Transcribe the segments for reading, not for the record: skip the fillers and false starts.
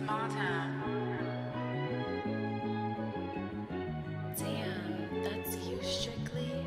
Small town. Damn, that's you strictly.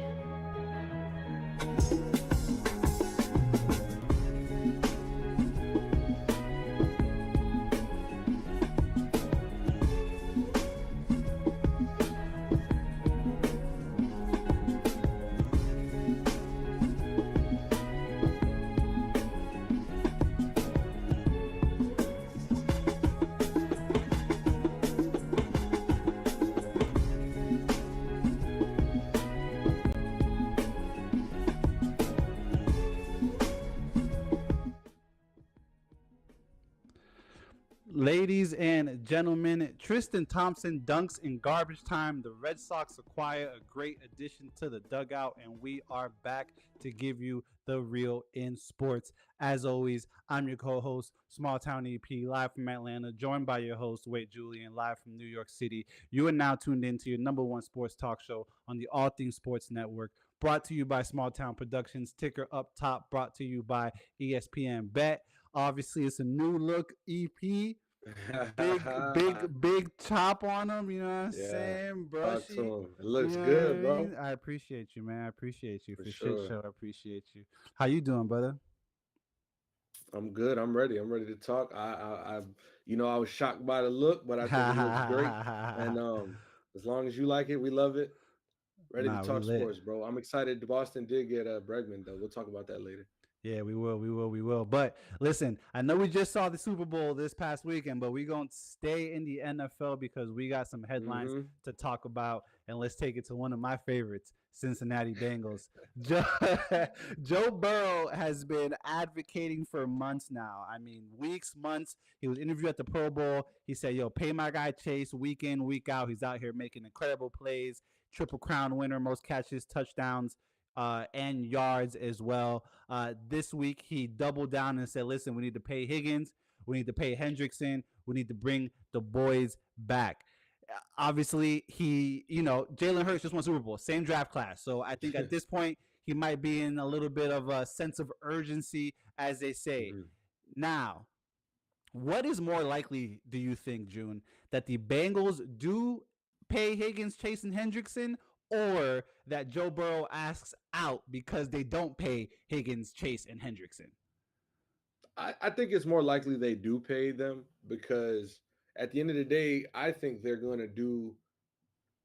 Ladies and gentlemen, Tristan Thompson dunks in garbage time. The Red Sox acquire a great addition to the dugout, and we are back to give you the real in sports. As always, I'm your co-host, Small Town EP, live from Atlanta, joined by your host, Wade Julian, live from New York City. You are now tuned into your number one sports talk show on the All Things Sports Network, brought to you by Small Town Productions, ticker up top, brought to you by ESPN Bet. Obviously, it's a new look EP. Big chop on them, you know what I'm saying? Talk to Brushy. him. It looks You know good, what I bro. mean? I appreciate you, man. I appreciate you For for shit sure. show. I appreciate you. How you doing, brother? I'm good. I'm ready. I'm ready to talk. I was shocked by the look, but I think it looks great. And as long as you like it, we love it. Ready to Nah, we talk lit. sports, bro. I'm excited. Boston did get Bregman, though. We'll talk about that later. Yeah, we will. But listen, I know we just saw the Super Bowl this past weekend, but we're going to stay in the NFL because we got some headlines Mm-hmm. to talk about. And let's take it to one of my favorites, Cincinnati Bengals. Joe, Joe Burrow has been advocating for months now. I mean, weeks, months. He was interviewed at the Pro Bowl. He said, yo, pay my guy Chase week in, week out. He's out here making incredible plays, Triple Crown winner, most catches, touchdowns, and yards as well. This week, he doubled down and said, listen, we need to pay Higgins. We need to pay Hendrickson. We need to bring the boys back. Obviously, Jalen Hurts just won Super Bowl, same draft class. So I think at this point, he might be in a little bit of a sense of urgency, as they say. Mm-hmm. Now, what is more likely, do you think, June, that the Bengals do pay Higgins, Chase, and Hendrickson, or that Joe Burrow asks out because they don't pay Higgins, Chase, and Hendrickson? I think it's more likely they do pay them because at the end of the day, I think they're going to do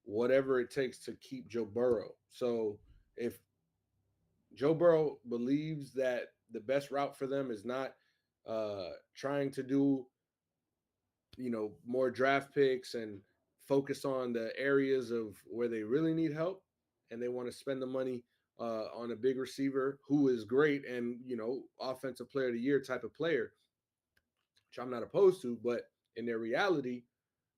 whatever it takes to keep Joe Burrow. So if Joe Burrow believes that the best route for them is not trying to do, more draft picks and focus on the areas of where they really need help, and they want to spend the money on a big receiver who is great and offensive player of the year type of player, which I'm not opposed to, but in their reality,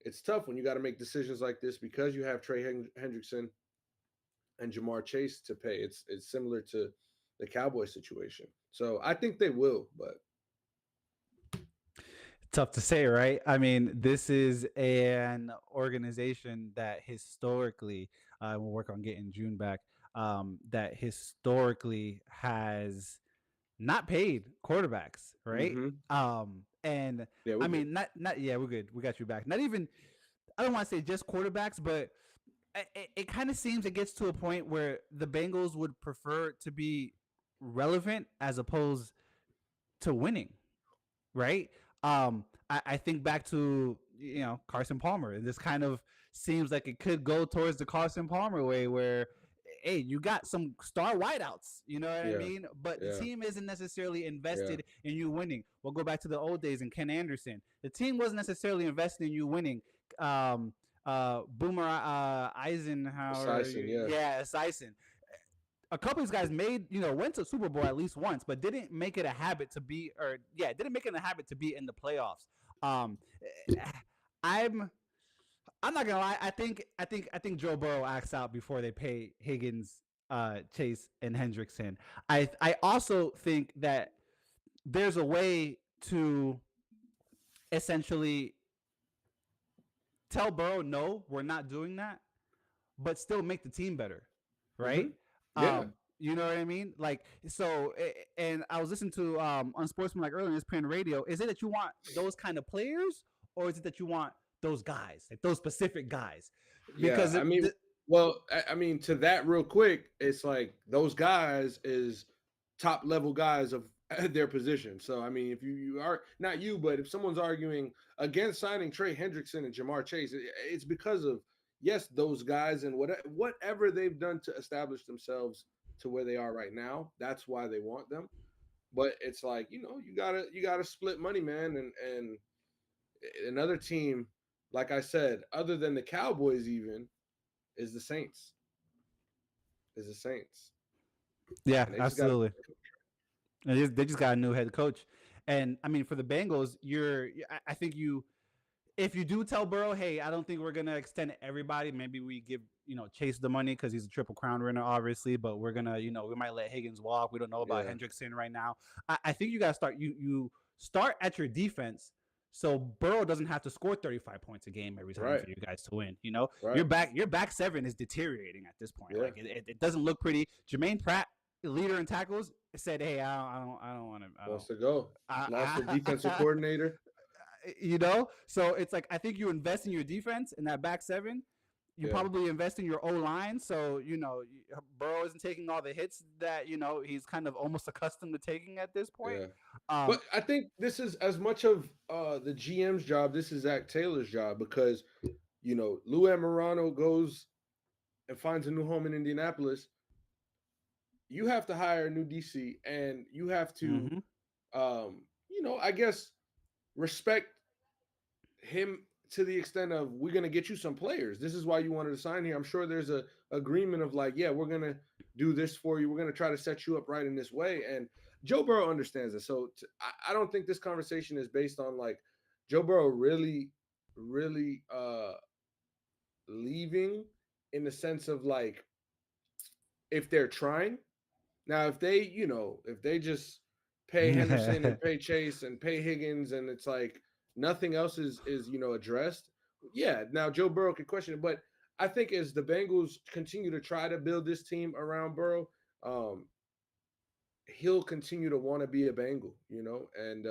it's tough when you got to make decisions like this because you have Trey Hendrickson and Jamar Chase to pay. It's similar to the Cowboys situation. So I think they will, but Tough to say, right? I mean, this is an organization that historically, we'll work on getting June back, that historically has not paid quarterbacks, right? mm-hmm. And Yeah, I mean, not yeah, we're good. We got you back. Not even, I don't want to say just quarterbacks, but it kind of seems it gets to a point where the Bengals would prefer to be relevant as opposed to winning, right? I think back to Carson Palmer, and this kind of seems like it could go towards the Carson Palmer way, where hey, you got some star wideouts, you know what I mean? But the team isn't necessarily invested in you winning. We'll go back to the old days in Ken Anderson. The team wasn't necessarily invested in you winning. Boomer Eisenhower, Sison. A couple of these guys went to Super Bowl at least once, but didn't make it a habit to be, didn't make it a habit to be in the playoffs. I'm not gonna lie. I think Joe Burrow acts out before they pay Higgins, Chase, and Hendrickson. I also think that there's a way to essentially tell Burrow, no, we're not doing that, but still make the team better, right? Mm-hmm. Yeah. You know what I mean? Like, so, and I was listening to Unsportsmanlike earlier in this print radio. Is it that you want those kind of players, or is it that you want those guys, like those specific guys? Yeah, Because I mean, well, I mean, to that real quick, it's like those guys is top level guys of their position. So I mean, if you are not you, but if someone's arguing against signing Trey Hendrickson and Jamar Chase, it's because of yes, those guys and whatever they've done to establish themselves to where they are right now. That's why they want them. But it's like you gotta split money, man, and another team, like I said, other than the Cowboys, even is the Saints. Is the Saints, yeah, and they just got absolutely. They just got a new head coach, and I mean for the Bengals, I think you if you do tell Burrow, hey, I don't think we're gonna extend everybody. Maybe we give Chase the money because he's a Triple Crown winner, obviously. But we're gonna we might let Higgins walk. We don't know about yeah, Hendrickson right now. I think you gotta start. You start at your defense. So Burrow doesn't have to score 35 points a game every time right, for you guys to win. right, Your back seven is deteriorating at this point. yeah. Like it doesn't look pretty. Jermaine Pratt, leader in tackles, said, "Hey, I don't want to. Wants to go. Lost the defensive I, coordinator. so it's like I think you invest in your defense in that back seven. You Yeah, probably invest in your O line, so Burrow isn't taking all the hits that he's kind of almost accustomed to taking at this point. yeah. Um, But I think this is as much of the GM's job. This is Zach Taylor's job because Lou Amorano goes and finds a new home in Indianapolis. You have to hire a new DC, and you have to, mhm. I guess respect him to the extent of we're going to get you some players. This is why you wanted to sign here. I'm sure there's a agreement of like, yeah, we're going to do this for you. We're going to try to set you up right in this way. And Joe Burrow understands it. So I don't think this conversation is based on like Joe Burrow really, really leaving in the sense of like if they're trying. Now, if they just pay Henderson and pay Chase and pay Higgins and it's like nothing else is addressed, yeah. Now Joe Burrow could question it, but I think as the Bengals continue to try to build this team around Burrow, um, he'll continue to want to be a Bengal, and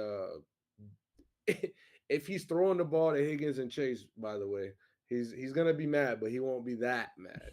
if he's throwing the ball to Higgins and Chase, by the way, he's gonna be mad, but he won't be that mad.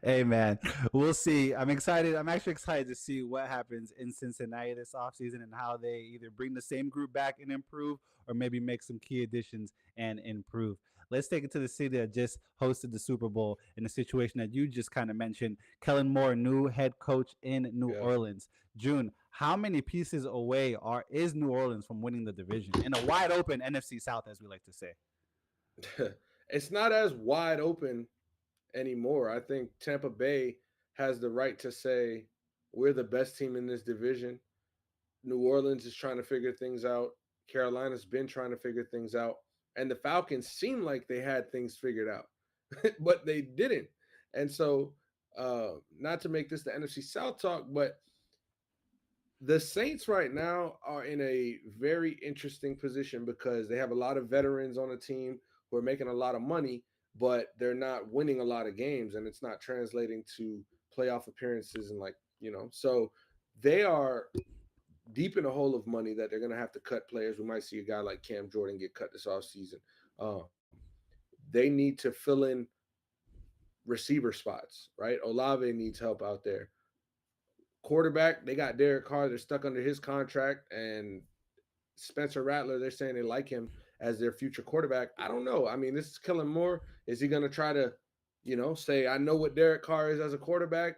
Hey man, we'll see. I'm excited. I'm actually excited to see what happens in Cincinnati this offseason and how they either bring the same group back and improve or maybe make some key additions and improve. Let's take it to the city that just hosted the Super Bowl in a situation that you just kind of mentioned. Kellen Moore, new head coach in New Yeah. Orleans. June, how many pieces away is New Orleans from winning the division in a wide open NFC South, as we like to say? It's not as wide open anymore. I think Tampa Bay has the right to say we're the best team in this division. New Orleans is trying to figure things out. Carolina's been trying to figure things out. And the Falcons seem like they had things figured out, but they didn't. And so, not to make this the NFC South talk, but the Saints right now are in a very interesting position because they have a lot of veterans on the team who are making a lot of money, but they're not winning a lot of games and it's not translating to playoff appearances and so they are deep in a hole of money that they're going to have to cut players. We might see a guy like Cam Jordan get cut this offseason. They need to fill in receiver spots, right? Olave needs help out there. Quarterback, they got Derek Carr. They're stuck under his contract, and Spencer Rattler. They're saying they like him as their future quarterback. I don't know. I mean, this is Kellen Moore. Is he going to try to, say I know what Derek Carr is as a quarterback?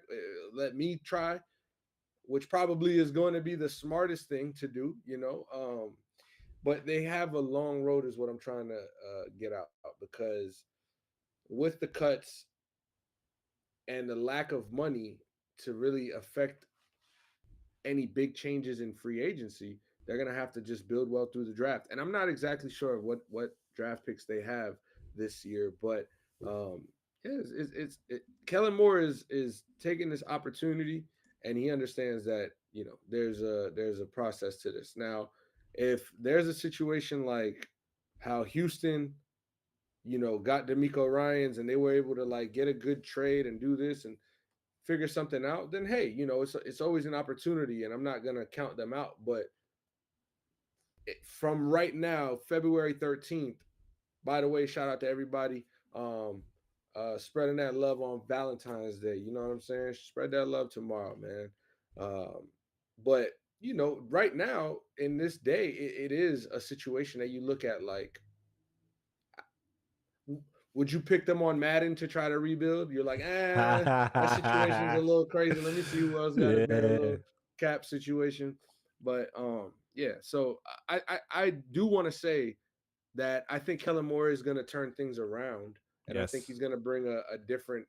Let me try, which probably is going to be the smartest thing to do. But they have a long road, is what I'm trying to get out because with the cuts and the lack of money to really affect any big changes in free agency, they're going to have to just build well through the draft. And I'm not exactly sure what draft picks they have this year, but yeah, Kellen Moore is taking this opportunity, and he understands that there's a process to this. Now, if there's a situation like how Houston, got D'Amico Ryans and they were able to like get a good trade and do this and figure something out, then hey, it's always an opportunity, and I'm not gonna count them out. But from right now, February 13th. By the way, shout out to everybody um, spreading that love on Valentine's Day. You know what I'm saying? Spread that love tomorrow, man. Um, but right now in this day, it is a situation that you look at like, would you pick them on Madden to try to rebuild? You're like, that situation's a little crazy. Let me see who else got a better Yeah. little cap situation. But yeah. So I do want to say that I think Kellen Moore is going to turn things around, and I think Yes. he's going to bring a different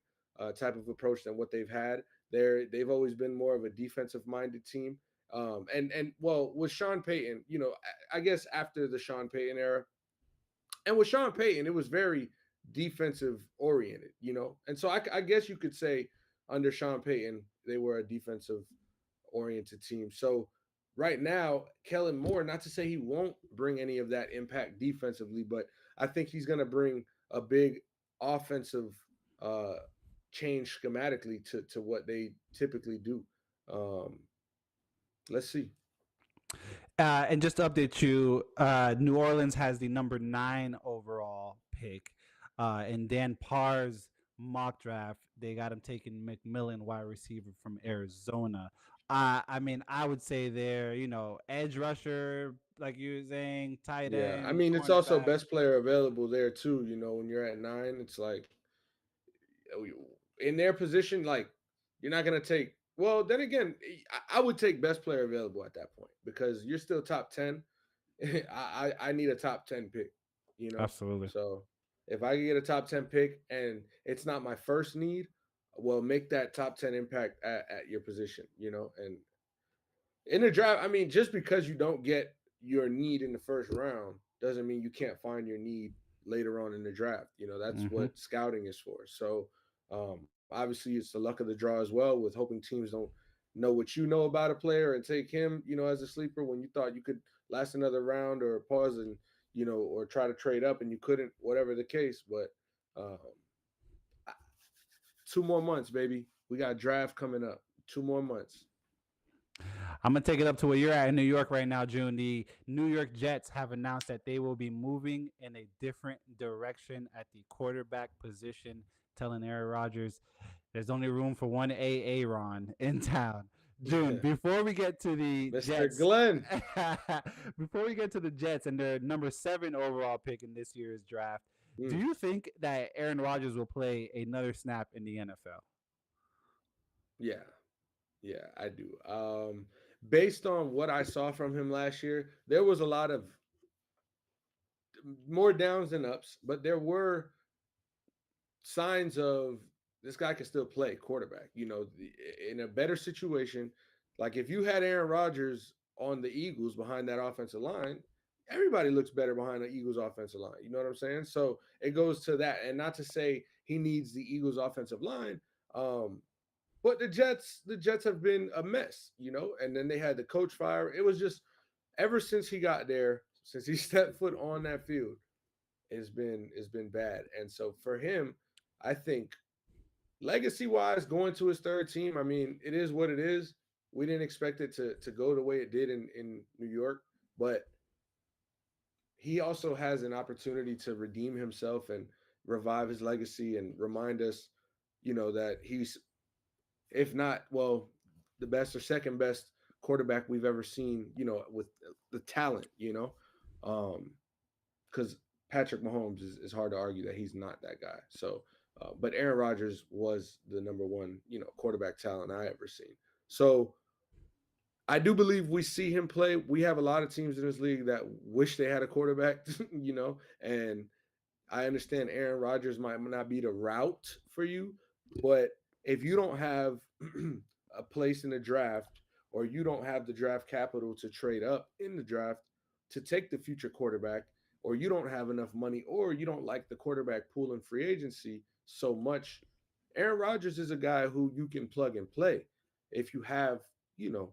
type of approach than what they've had. They've always been more of a defensive minded team. And well, with Sean Payton, I guess after the Sean Payton era, and with Sean Payton, it was very defensive oriented, and so I guess you could say under Sean Payton they were a defensive oriented team. So right now, Kellen Moore, not to say he won't bring any of that impact defensively, but I think he's going to bring a big offensive uh, change schematically to what they typically do. Um, let's see. And just to update you, New Orleans has the number 9 overall pick. In Dan Parr's mock draft, they got him taking McMillan, wide receiver from Arizona. I mean, I would say they're, edge rusher, like you were saying, tight Yeah, I end, mean it's also cornerback. best player available there too. When you're at 9, it's like in their position, like you're not gonna take. Well, then again, I would take best player available at that point because you're still top 10. I need a top 10 pick, you know. Absolutely. So if I can get a top 10 pick and it's not my first need, well, make that top 10 impact at your position, and in the draft, I mean, just because you don't get your need in the first round doesn't mean you can't find your need later on in the draft. That's Hmm. what scouting is for. So, obviously, it's the luck of the draw as well, with hoping teams don't know what you know about a player and take him, as a sleeper when you thought you could last another round or pause and, or try to trade up and you couldn't, whatever the case. But 2 more months, baby. We got draft coming up. 2 more months. I'm gonna take it up to where you're at in New York right now, June. The New York Jets have announced that they will be moving in a different direction at the quarterback position, telling Aaron Rodgers there's only room for one Aaron in town. June, before we get to the Mr. Jets, Glenn. before we get to the Jets and their number 7 overall pick in this year's draft, do Mm. you think that Aaron Rodgers will play another snap in the NFL? Yeah, yeah, I do. Based on what I saw from him last year, there was a lot of more downs than ups, but there were signs of this guy can still play quarterback. In a better situation, like if you had Aaron Rodgers on the Eagles behind that offensive line, everybody looks better behind the Eagles offensive line. You know what I'm saying? So it goes to that, and not to say he needs the Eagles offensive line. But the Jets have been a mess, and then they had the coach fire. It was just ever since he got there, since he stepped foot on that field, it's been bad. And so for him, I think legacy wise, going to his third team, I mean, it is what it is. We didn't expect it to go the way it did in New York, but he also has an opportunity to redeem himself and revive his legacy and remind us, that he's, if not, well, the best or second best quarterback we've ever seen, with the talent, because Patrick Mahomes is hard to argue that he's not that guy. So, but Aaron Rodgers was the number one, quarterback talent I ever seen. So I do believe we see him play. We have a lot of teams in this league that wish they had a quarterback, and I understand Aaron Rodgers might not be the route for you, but if you don't have a place in the draft or you don't have the draft capital to trade up in the draft to take the future quarterback, or you don't have enough money, or you don't like the quarterback pool in free agency so much, Aaron Rodgers is a guy who you can plug and play if you have, you know,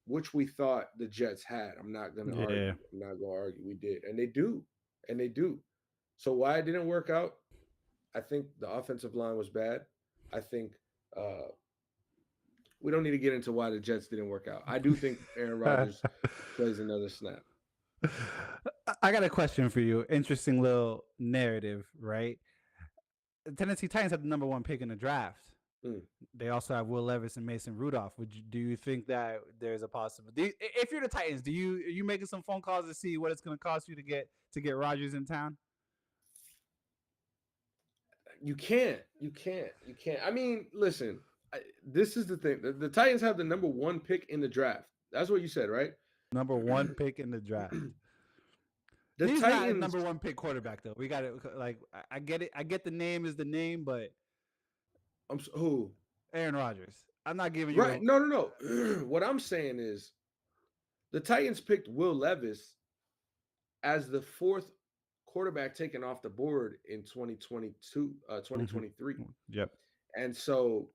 which we thought the Jets had. I'm not going to Yeah. argue. I'm not going to argue. We did. And they do. And they do. So why it didn't work out? I think the offensive line was bad. I think uh, we don't need to get into why the Jets didn't work out. I do think Aaron Rodgers plays another snap. I got a question for you. Interesting little narrative, right? The Tennessee Titans have the number one pick in the draft. Mm. They also have Will Levis and Mason Rudolph. Do you think that there's a possibility? If you're the Titans, are you making some phone calls to see what it's going to cost you to get Rodgers in town? You can't. I mean, listen. This is the thing. The Titans have the number one pick in the draft. That's what you said, right? Number one pick in the draft. The He's not a Titans. number one pick quarterback though. We got it. Like I get it. I get the name is the name, but Who? Aaron Rodgers. I'm not giving you Right? No, no, no. What I'm saying is the Titans picked Will Levis as the fourth quarterback taken off the board in 2022, Mhm. 2023. Yep. And so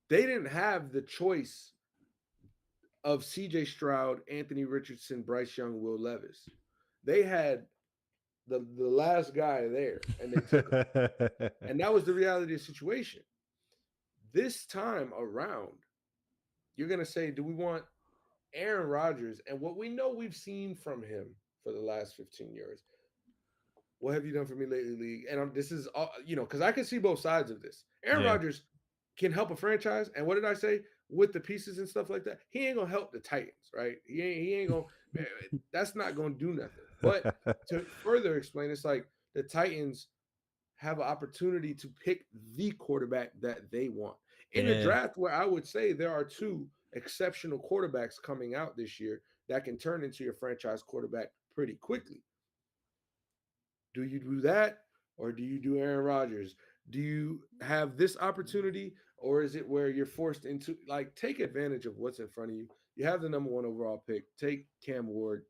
they didn't have the choice of CJ Stroud, Anthony Richardson, Bryce Young, Will Levis. They had the last guy there and they took him. And that was the reality of the situation. This time around, you're going to say, do we want Aaron Rodgers? And what we know we've seen from him for the last 15 years, what have you done for me lately, league? And this is all, because I can see both sides of this. Aaron Yeah. Rodgers can help a franchise. And what did I say? With the pieces and stuff like that, he ain't gonna help the Titans, right? He ain't gonna. That's not gonna do nothing. But to further explain, it's like the Titans have an opportunity to pick the quarterback that they want in the Yeah. draft. Where I would say there are two exceptional quarterbacks coming out this year that can turn into your franchise quarterback pretty quickly. Do you do that or do you do Aaron Rodgers? Do you have this opportunity or is it where you're forced into like take advantage of what's in front of you? You have the number one overall pick. Take Cam Ward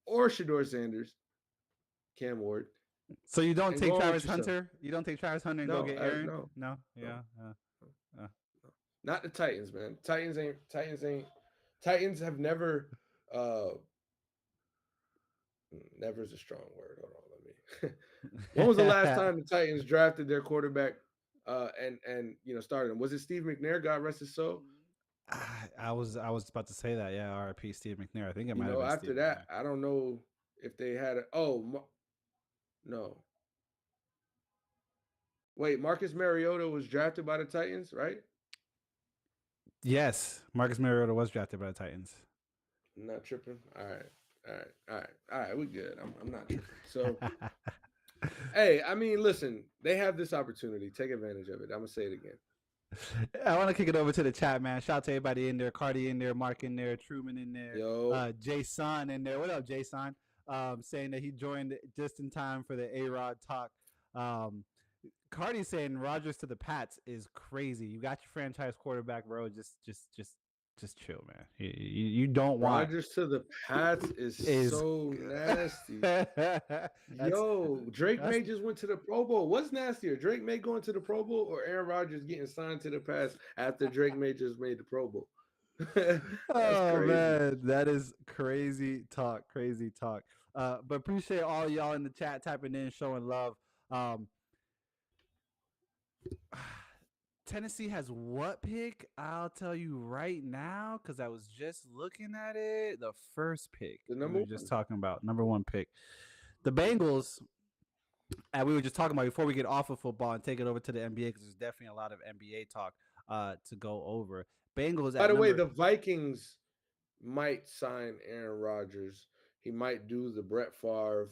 or Shador Sanders, Cam Ward, So you don't and take go on with Travis yourself. Hunter? You don't take Travis Hunter and go No, get Aaron? no, No. no, Yeah. no, no. Not the Titans, man. Titans have never uh never is a strong word. Hold on, let me when was the last time the Titans drafted their quarterback and started him? Was it Steve McNair? God rest his soul. I was about to say that. Yeah, R.I.P. Steve McNair. I think it might have been After Steve that, McNair. I don't know if they had a. No, wait. Marcus Mariota was drafted by the Titans, right? Yes, Marcus Mariota was drafted by the Titans. I'm not tripping. All right, all right, all right, all right. We good. I'm not tripping. So, hey, I mean, listen, they have this opportunity. Take advantage of it. I'm gonna say it again. I want to kick it over to the chat, man. Shout out to everybody in there. Cardi in there, Mark in there, Truman in there, Yo, Jason in there. What up, Jason? Saying that he joined just in time for the A-Rod talk. Um, Cardi saying Rogers to the Pats is crazy. You got your franchise quarterback, bro. Just chill, man. You don't want Rogers to the Pats is is so nasty. that's Yo, Drake that's May just went to the Pro Bowl. What's nastier, Drake May going to the Pro Bowl or Aaron Rodgers getting signed to the Pats after Drake May just made the Pro Bowl? That's oh crazy. man, that is crazy talk, crazy talk. But appreciate all y'all in the chat typing in, showing love. Um, Tennessee has what pick? I'll tell you right now because I was just looking at it. The first pick The we number were just one. talking about, number one pick. The Bengals, and we were just talking about before we get off of football and take it over to the NBA because there's definitely a lot of NBA talk to go over. Bengals By at the way, number. the Vikings might sign Aaron Rodgers. He might do the Brett Favre,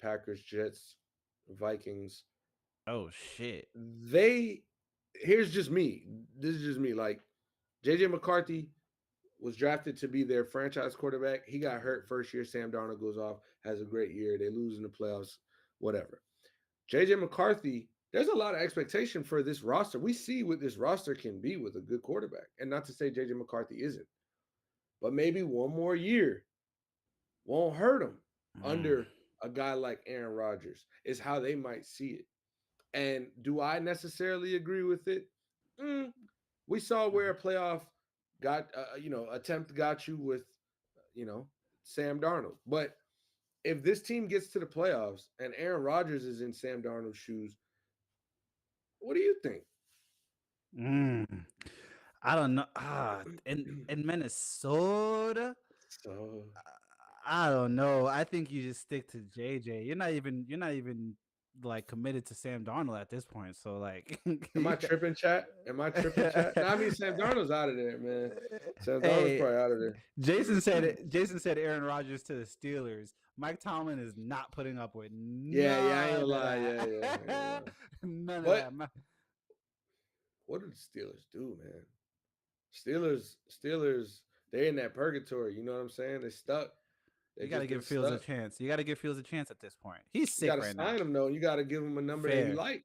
Packers, Jets, Vikings. Oh shit. They here's just me. This is just me. Like JJ McCarthy was drafted to be their franchise quarterback. He got hurt first year. Sam Darnold goes off, has a great year. They lose in the playoffs, whatever. JJ McCarthy, there's a lot of expectation for this roster. We see what this roster can be with a good quarterback. And not to say JJ McCarthy isn't, but maybe one more year won't hurt him Mm. under a guy like Aaron Rodgers, is how they might see it. And do I necessarily agree with it? Mm, we saw where a playoff attempt got you with, you know, Sam Darnold. But if this team gets to the playoffs and Aaron Rodgers is in Sam Darnold's shoes, what do you think? Mm. I don't know. In Minnesota, So I don't know. I think you just stick to JJ. You're not even like committed to Sam Darnold at this point. So like, Am I tripping, chat? Am I tripping, chat? No, I mean Sam Darnold's out of there, man. Sam Darnold's hey, probably out of there. Jason said it. Jason said Aaron Rodgers to the Steelers. Mike Tomlin is not putting up with Yeah, I ain't gonna none of lie. Yeah, yeah, I ain't gonna that. lie. None of But that. what did the Steelers do, man? Steelers, they're in that purgatory. You know what I'm saying? They're stuck. They You got to just been give Fields a stuck. chance. You got to give Fields a chance at this point. He's You got sick to right now. sign him though. You got to give him a number that he Fair. like.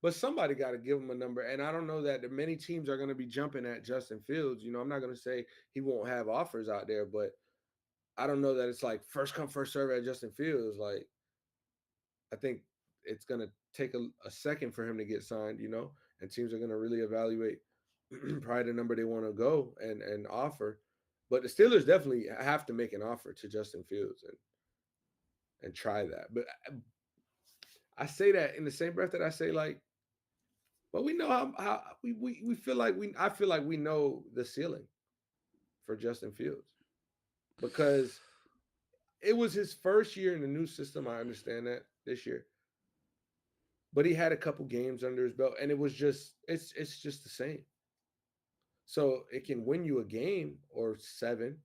But somebody got to give him a number. And I don't know that many teams are going to be jumping at Justin Fields. You know, I'm not going to say he won't have offers out there, but I don't know that it's like first come first serve at Justin Fields. Like I think it's going to take a second for him to get signed. You know, and teams are going to really evaluate probably the number they want to go and offer. But the Steelers definitely have to make an offer to Justin Fields and try that. But I say that in the same breath that I say like, but we know how we feel like I feel like we know the ceiling for Justin Fields because it was his first year in the new system. I understand that this year, but he had a couple games under his belt, and it was just it's just the same. So it can win you a game or seven,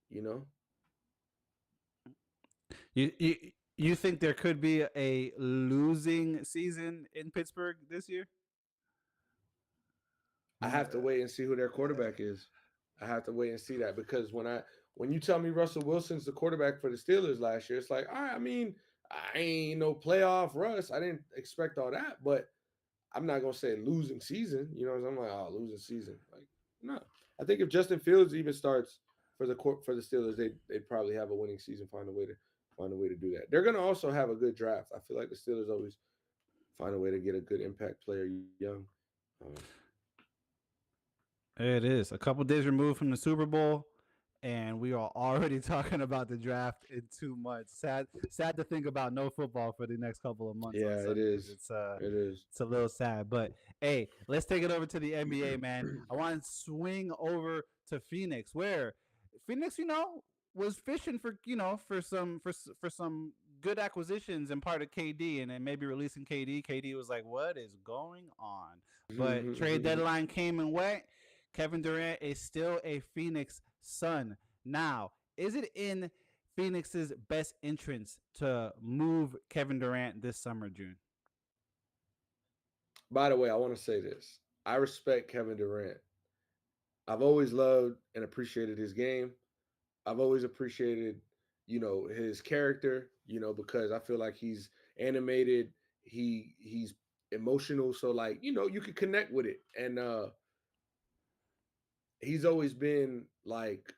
you know. You you think there could be a losing season in Pittsburgh this year? I have to wait and see who their quarterback is. I have to wait and see that because when you tell me Russell Wilson's the quarterback for the Steelers last year, it's like, all right, I mean, I ain't no playoff Russ. I didn't expect all that, but I'm not gonna say losing season. You know, I'm like, oh, losing season. Like, no. I think if Justin Fields even starts for the Steelers, they'd probably have a winning season. Find a way to do that. They're gonna also have a good draft. I feel like the Steelers always find a way to get a good impact player young. Um, It is a couple days removed from the Super Bowl, and we are already talking about the draft in 2 months. Sad to think about no football for the next couple of months on yeah, it Sundays. is. It is. It's a little sad, but hey, let's take it over to the NBA, man. I want to swing over to Phoenix, where Phoenix, was fishing for for some good acquisitions and part of KD, and then maybe releasing KD. KD was like, "What is going on?" But trade deadline came and went. Kevin Durant is still a Phoenix Sun. Now, is it in Phoenix's best interest to move Kevin Durant this summer, June? By the way, I want to say this. I respect Kevin Durant. I've always loved and appreciated his game. I've always appreciated, his character, because I feel like he's animated, he's emotional, so like, you could connect with it. And he's always been like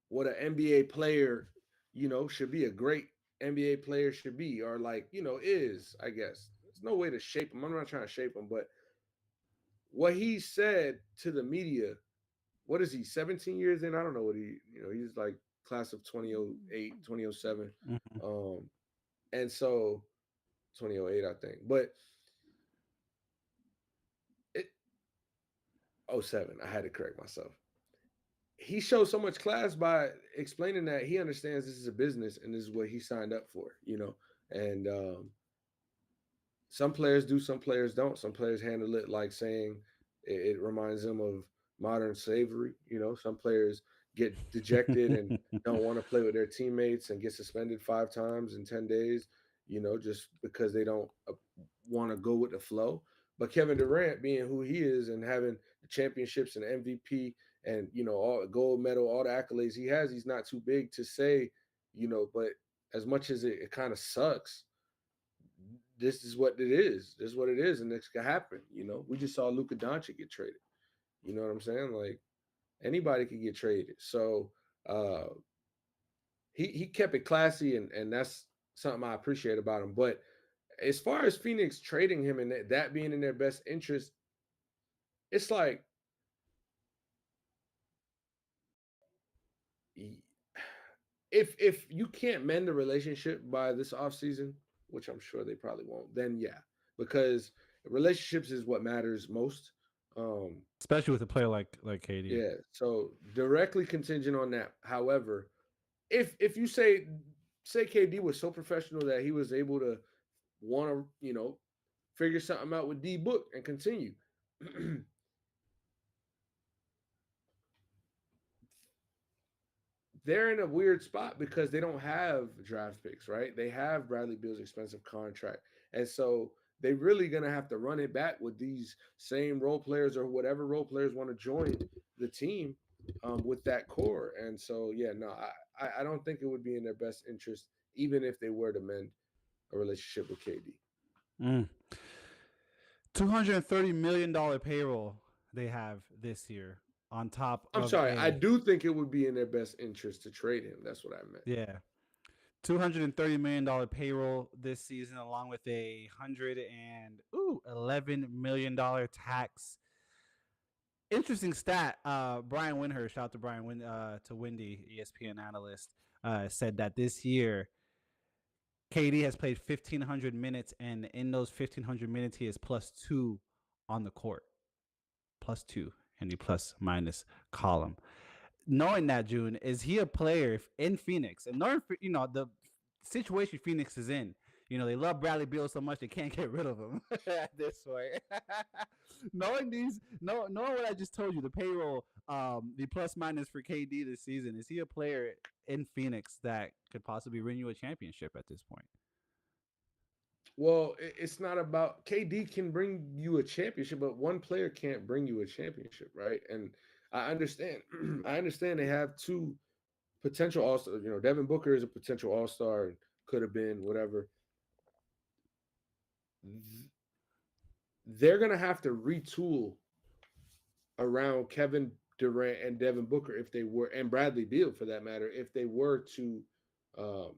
what an NBA player, should be a great NBA player should be, or like, is, I guess. There's no way to shape him. I'm not trying to shape him, but what he said to the media, what is he, 17 years in? I don't know what he's like class of 2008, 2007. Mm-hmm. And so 2008, I think. But it oh 07, I had to correct myself. He shows so much class by explaining that he understands this is a business and this is what he signed up for, And some players do, some players don't. Some players handle it like saying it reminds them of modern slavery. Some players get dejected and don't want to play with their teammates and get suspended 5 times in 10 days, just because they don't want to go with the flow. But Kevin Durant, being who he is and having the championships and MVP and, all the gold medal, all the accolades he has, he's not too big to say, but as much as it kind of sucks, this is what it is. This is what it is, and this could happen. We just saw Luka Doncic get traded. You know what I'm saying? Like anybody could get traded. So he kept it classy, and that's something I appreciate about him. But as far as Phoenix trading him and that being in their best interest, it's like if you can't mend the relationship by this offseason, which I'm sure they probably won't, then yeah, because relationships is what matters most. especially with a player like KD. Yeah, so directly contingent on that. However, if you say KD was so professional that he was able to want to figure something out with D Book and continue, they're in a weird spot because they don't have draft picks, right? They have Bradley Beal's expensive contract, and so they really gonna have to run it back with these same role players or whatever role players want to join the team with that core. And so, yeah, no, I don't think it would be in their best interest, even if they were to mend a relationship with KD. Mm. $230 million payroll they have this year on top I'm of sorry, I a do think it would be in their best interest to trade him. That's what I meant. yeah $230 million payroll this season, along with a $111 million tax. Interesting stat. Brian Windhurst, shout out to to Windy, ESPN analyst, said that this year KD has played 1,500 minutes, and in those 1,500 minutes, he is +2 on the court, +2, and the plus minus column. Knowing that, June, is he a player in Phoenix? And knowing, the situation Phoenix is in, they love Bradley Beal so much they can't get rid of him at this point. Knowing what I just told you, the payroll, the plus minus for KD this season, is he a player in Phoenix that could possibly win you a championship at this point? Well, it's not about KD can bring you a championship, but one player can't bring you a championship, right? And I understand. I understand they have two potential all stars. Devin Booker is a potential all star and could have been whatever. They're gonna have to retool around Kevin Durant and Devin Booker if they were, and Bradley Beal for that matter, if they were to um,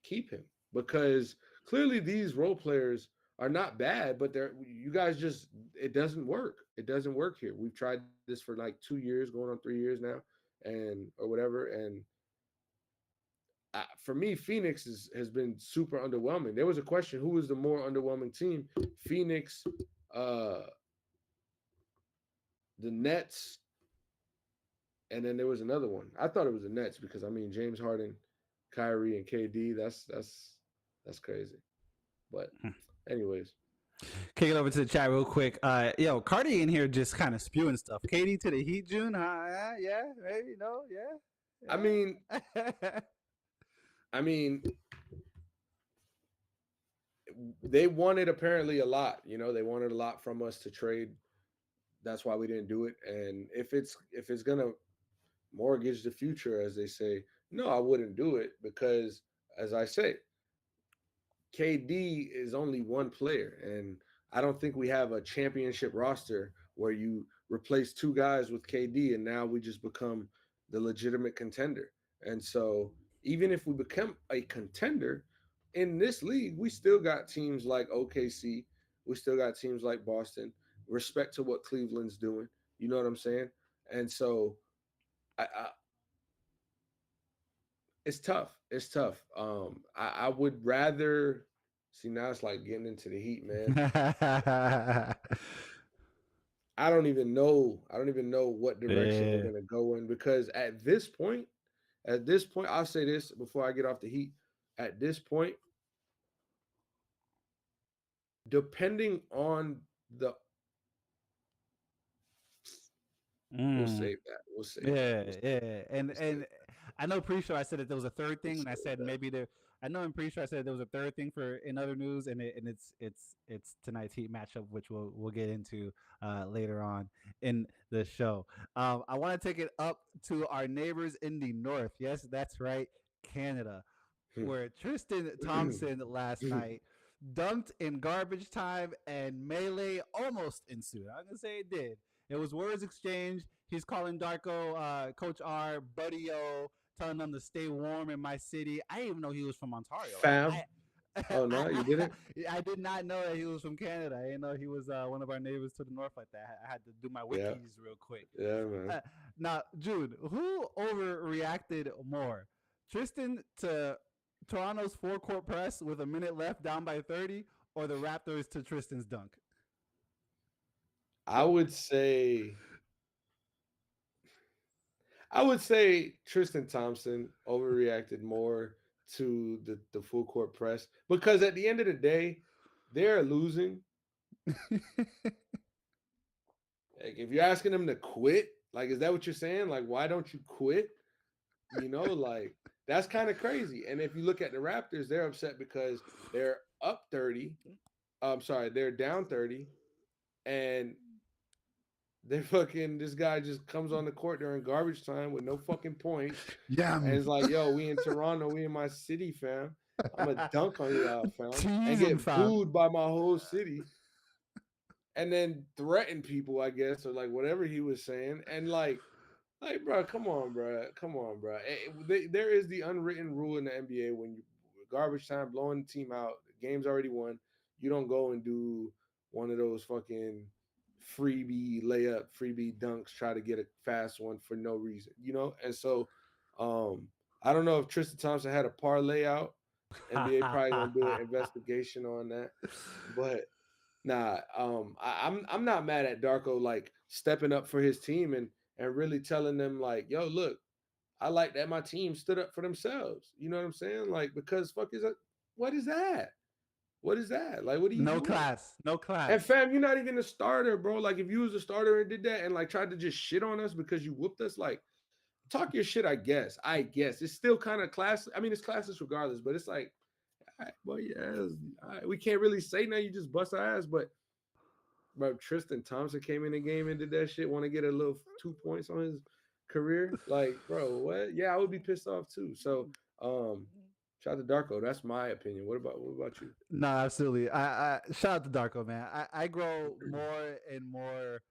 keep him, because clearly these role players are not bad, but they're you guys just it doesn't work. It doesn't work here. We've tried this for like 2 years, going on 3 years now, and or whatever. And for me, Phoenix has been super underwhelming. There was a question: who was the more underwhelming team? Phoenix, uh, the Nets, and then there was another one. I thought it was the Nets because I mean James Harden, Kyrie, and KD. That's crazy. But anyways, Kick it over to the chat real quick. Cardi in here just kind of spewing stuff. KD to the Heat, June. Yeah, maybe no, yeah. I mean, I mean, they wanted apparently a lot. They wanted a lot from us to trade. That's why we didn't do it. And if it's gonna mortgage the future, as they say, no, I wouldn't do it because, as I say, KD is only one player, and I don't think we have a championship roster where you replace two guys with KD, and now we just become the legitimate contender. And so, even if we become a contender in this league, we still got teams like OKC, we still got teams like Boston. Respect to what Cleveland's doing, you know what I'm saying? And so, I it's tough. It's tough. I would rather see now it's like getting into the heat, man. I don't even know. I don't even know what direction they're Yeah. gonna go in because at this point, I'll say this before I get off the heat. At this point, depending on the, we'll Mm. save that. We'll save Yeah, that. yeah, and We'll save and I know pretty sure I said that there was a third we'll thing, and I save said that. maybe there. I know I'm pretty sure I said there was a third thing for in other news, and it's tonight's Heat matchup, which we'll get into later on in the show. I want to take it up to our neighbors in the north. Yes, that's right, Canada, where Tristan Thompson last night dunked in garbage time and melee almost ensued. I'm gonna say it did. It was words exchanged. He's calling Darko, Coach R, Buddy O, telling them to stay warm in my city. I didn't even know he was from Ontario. Fam. I, Oh no, you didn't? I did not know that he was from Canada. I didn't know he was one of our neighbors to the north like that. I had to do my Yeah. wikis real quick. Yeah, man. Now, Jude, who overreacted more? Tristan to Toronto's four-court press with a minute left, down by 30, or the Raptors to Tristan's dunk? I would say I would say Tristan Thompson overreacted more to the full court press because at the end of the day, they're losing. Like if you're asking them to quit, like is that what you're saying? Like why don't you quit? Like that's kind of crazy. And if you look at the Raptors, they're upset because they're up 30. I'm sorry, they're down 30 and they fucking this guy just comes on the court during garbage time with no fucking points and Yum. it's like, yo, we in Toronto, we in my city, fam. I'm gonna dunk on y'all, fam, and Tease him, get fam. booed by my whole city, and then threaten people, I guess, or like whatever he was saying, and like, bro, come on, bro, come on, bro. There is the unwritten rule in the NBA when you garbage time, blowing the team out, the game's already won. You don't go and do one of those fucking freebie layup, freebie dunks, try to get a fast one for no reason. And so, um, I don't know if Tristan Thompson had a parlay out. NBA probably gonna do an investigation on that, but nah, I'm not mad at Darko like stepping up for his team and really telling them like, yo, look, I like that my team stood up for themselves. You know what I'm saying? Like because fuck is that? What is that? What is that? Like what are you No doing? class. No And class. fam, you're not even a starter, bro. Like if you was a starter and did that and like tried to just shit on us because you whooped us, like talk your shit. I guess. I guess it's still kind of class. I mean, it's classless regardless, but it's like, all right, well, yeah, all right, we can't really say now. You just bust our ass, but bro, Tristan Thompson came in the game and did that shit. Want to get a little 2 points on his career? Like, bro, what? Yeah, I would be pissed off too. So, um, shout out to Darko. That's my opinion. What about you? No, absolutely. I shout out to Darko, man. I grow more and more.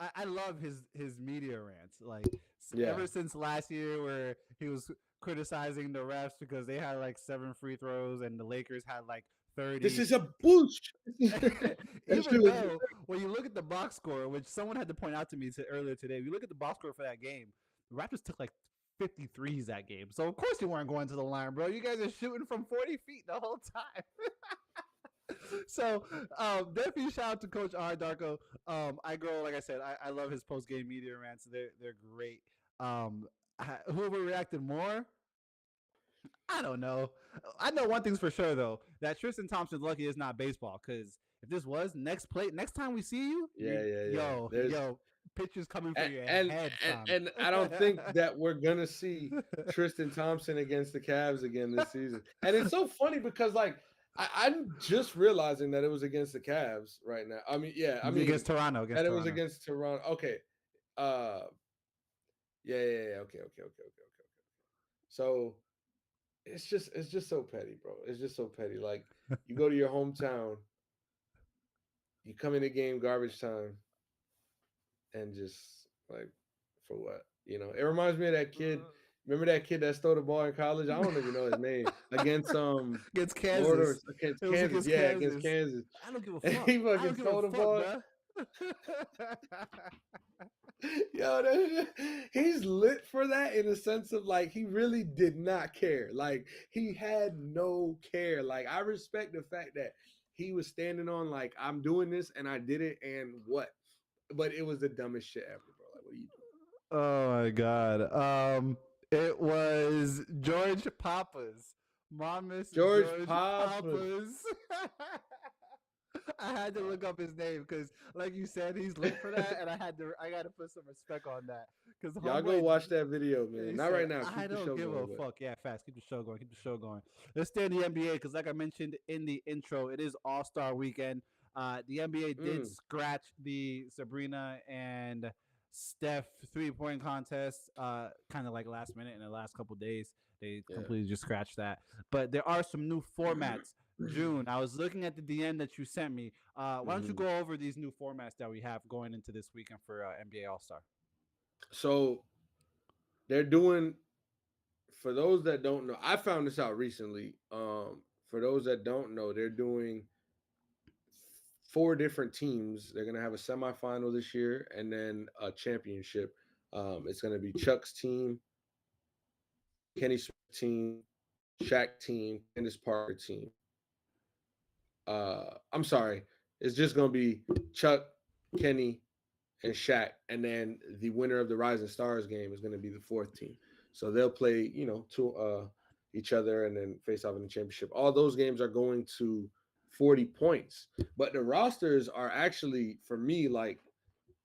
I love his media rants. Like Yeah, ever since last year, where he was criticizing the refs because they had like 7 free throws and the Lakers had like this 30. is a bullshit. That shit Even was though when you look at the box score, which someone had to point out to me earlier today, if you look at the box score for that game, the Raptors took like 53s that game. So of course you weren't going to the line, bro. You guys are shooting from 40 feet the whole time. So definitely shout out to Coach R Darko. I grow, like I said, I love his post game media rants. They're great. Whoever reacted more, I don't know. I know one thing's for sure though, that Tristan Thompson's lucky it's not baseball. Because if this was next time we see you, yeah, yeah, yeah. There's yo, pitches coming for and your and head, and, fam. and I don't think that we're gonna see Tristan Thompson against the Cavs again this season. And it's so funny because like I'm just realizing that it was against the Cavs right now. I mean, yeah, I mean Against Toronto, that against it was Toronto. against Toronto. Okay. Uh yeah, yeah, yeah. Okay. So it's just so petty, bro. It's just so petty. Like you go to your hometown, you come in the game garbage time, and just like for what? It reminds me of that kid. Remember that kid that stole the ball in college? I don't even know his name. Against Against Florida or Kansas. against It was Kansas. against Yeah, against Kansas. Kansas. I don't give a And fuck. he I don't fucking give a stole the fuck, ball. bruh. Yo, he's lit for that in a sense of like he really did not care. Like he had no care. Like I respect the fact that he was standing on like I'm doing this and I did it and what. But it was the dumbest shit ever, bro. Like, what are you doing? Oh my god. It was George Papa's. Mamas George George Papas. Papa's. I had to look up his name because, like you said, he's lit for that, and I got to put some respect on that because Y'all go homeboy, watch that video, man. he Not said, right now. "I Keep the don't show give a going, but fuck." Yeah, fast. Keep the show going. Keep the show going. Let's stay in the NBA because, like I mentioned in the intro, it is All Star Weekend. The NBA did mm, scratch the Sabrina and Steph 3-point contest, kind of like last minute in the last couple days. They yeah. completely just scratched that. But there are some new formats. June, I was looking at the DM that you sent me. Why don't you Mhm. go over these new formats that we have going into this weekend for NBA All Star? So they're doing for those that don't know. I found this out recently. For those that don't know, they're doing four different teams. They're gonna have a semifinal this year and then a championship. It's gonna be Chuck's team, Kenny Smith team, Shaq team, Candace Parker team. I'm sorry. It's just gonna be Chuck, Kenny. and Shaq, and then the winner of the Rising Stars game is going to be the fourth team. So they'll play, to each other and then face off in the championship. All those games are going to 40 points, but the rosters are actually for me like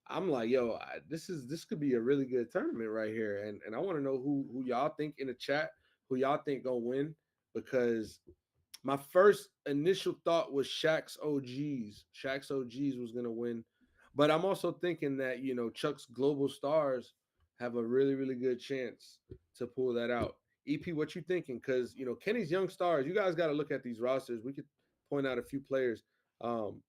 I'm like, yo, this could be a really good tournament right here, and I want to know who y'all think in the chat, who y'all think gonna win, because my first initial thought was Shaq's OGs. Shaq's OGs was gonna win, but I'm also thinking that Chuck's Global Stars have a really really good chance to pull that out. EP, what you thinking? Because Kenny's Young Stars. You guys got to look at these rosters. We could point out a few players. Um,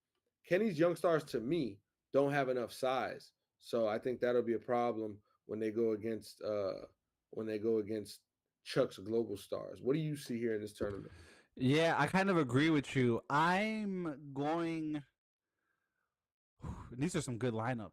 Kenny's Young Stars to me don't have enough size, so I think that'll be a problem when they go against Chuck's Global Stars. What do you see here in this tournament? Yeah, I kind of agree with you. I'm going. These are some good lineups.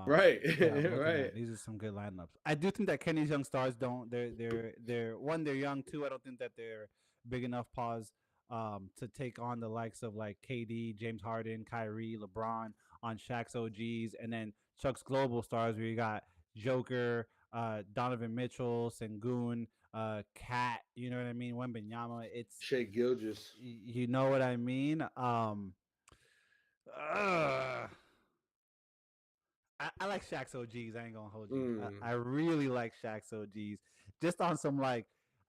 Right, That I'm looking right. at. These are some good lineups. I do think that Kenny's young stars don't. They're one. They're young too. I don't think that they're big enough. Pause. To take on the likes of like KD, James Harden, Kyrie, LeBron on Shaq's OGs, and then Chuck's global stars where you got Joker, Donovan Mitchell, Sengun, Cat. You know what I mean? Wembenyama. It's Shea Gilgis. you know what I mean. Uh, I like Shaq's OGs. I ain't gonna hold you. Mm, I really like Shaq's OGs. Just on some like,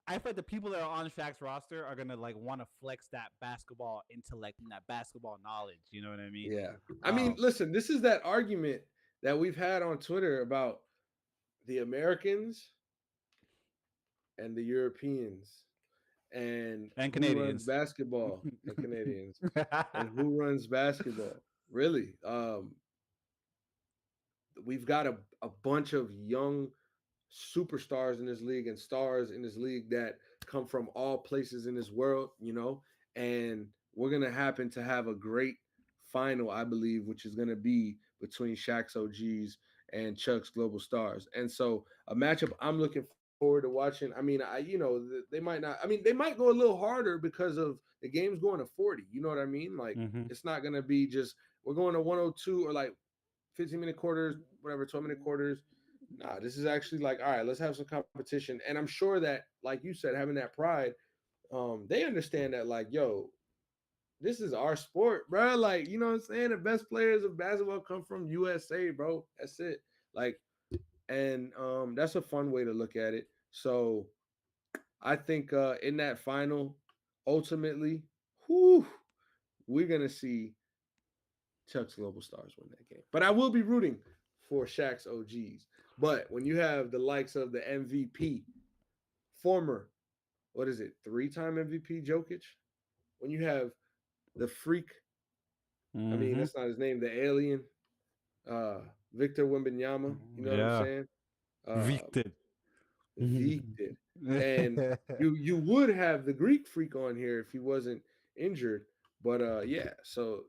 I feel like the people that are on Shaq's roster are gonna like want to flex that basketball intellect and that basketball knowledge. You know what I mean? yeah. I mean, Um, listen, this is that argument that we've had on Twitter about the Americans and the Europeans and and who runs Canadians. basketball and Canadians and who runs basketball. Really. We've got a bunch of young superstars in this league and stars in this league that come from all places in this world, and we're gonna happen to have a great final, I believe, which is gonna be between Shaq's OGs and Chuck's Global Stars. And so a matchup I'm looking forward to watching. I mean, they might not. I mean, they might go a little harder because of the game's going to 40. You know what I mean? Like Hmm. it's not gonna be just we're going to 102 or like 15-minute quarters, whatever, 12-minute quarters. Nah, this is actually like, all right, let's have some competition. And I'm sure that, like you said, having that pride, they understand that, like, yo, this is our sport, bro. Like, you know what I'm saying? The best players of basketball come from USA, bro. That's it. Like, and that's a fun way to look at it. So I think in that final, ultimately, whew, we're gonna see Chuck's Global Stars win that game. But I will be rooting for Shaq's OGs. But when you have the likes of the MVP, former, what is it, 3-time MVP Jokic, when you have the freak, I mean, Hmm. that's not his name, the alien, uh, Victor Wembanyama, you know what I'm Yeah, saying? Uh, Victor. Victor. And you would have the Greek freak on here if he wasn't injured. But yeah, so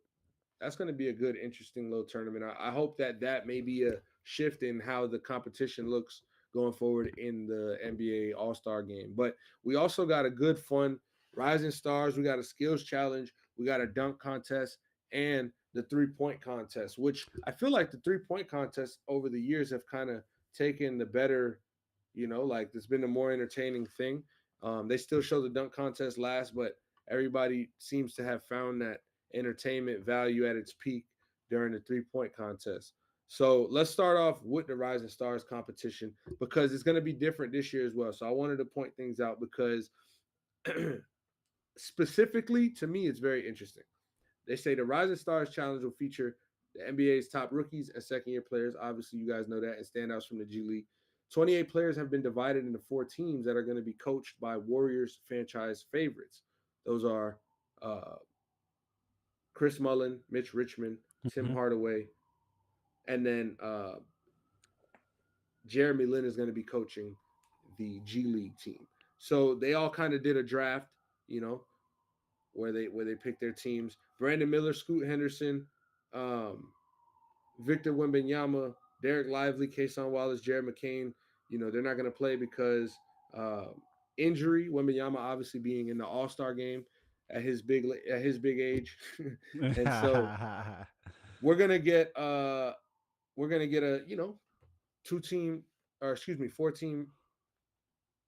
that's going to be a good, interesting little tournament. I hope that may be a shift in how the competition looks going forward in the NBA All Star game. But we also got a good, fun Rising Stars. We got a skills challenge. We got a dunk contest and the 3-point contest, which I feel like the 3-point contest over the years have kind of taken the better, like it's been a more entertaining thing. They still show the dunk contest last, but everybody seems to have found that entertainment value at its peak during the 3-point contest. So let's start off with the Rising Stars competition because it's going to be different this year as well. So I wanted to point things out because specifically to me, it's very interesting. They say the Rising Stars Challenge will feature the NBA's top rookies and second-year players. Obviously, you guys know that, and standouts from the G League. 28 players have been divided into 4 teams that are going to be coached by Warriors franchise favorites. Those are uh, Chris Mullen, Mitch Richmond, Tim Mhm. Hardaway, and then Jeremy Lin is going to be coaching the G League team. So they all kind of did a draft, you know, where they picked their teams. Brandon Miller, Scoot Henderson, um, Victor Wembanyama, Derek Lively, Kason Wallace, Jared McCain. They're not going to play because uh, injury. Wembanyama obviously being in the All Star game at his big age, and so we're gonna get we're gonna get a, 2 team, or excuse me, 4 team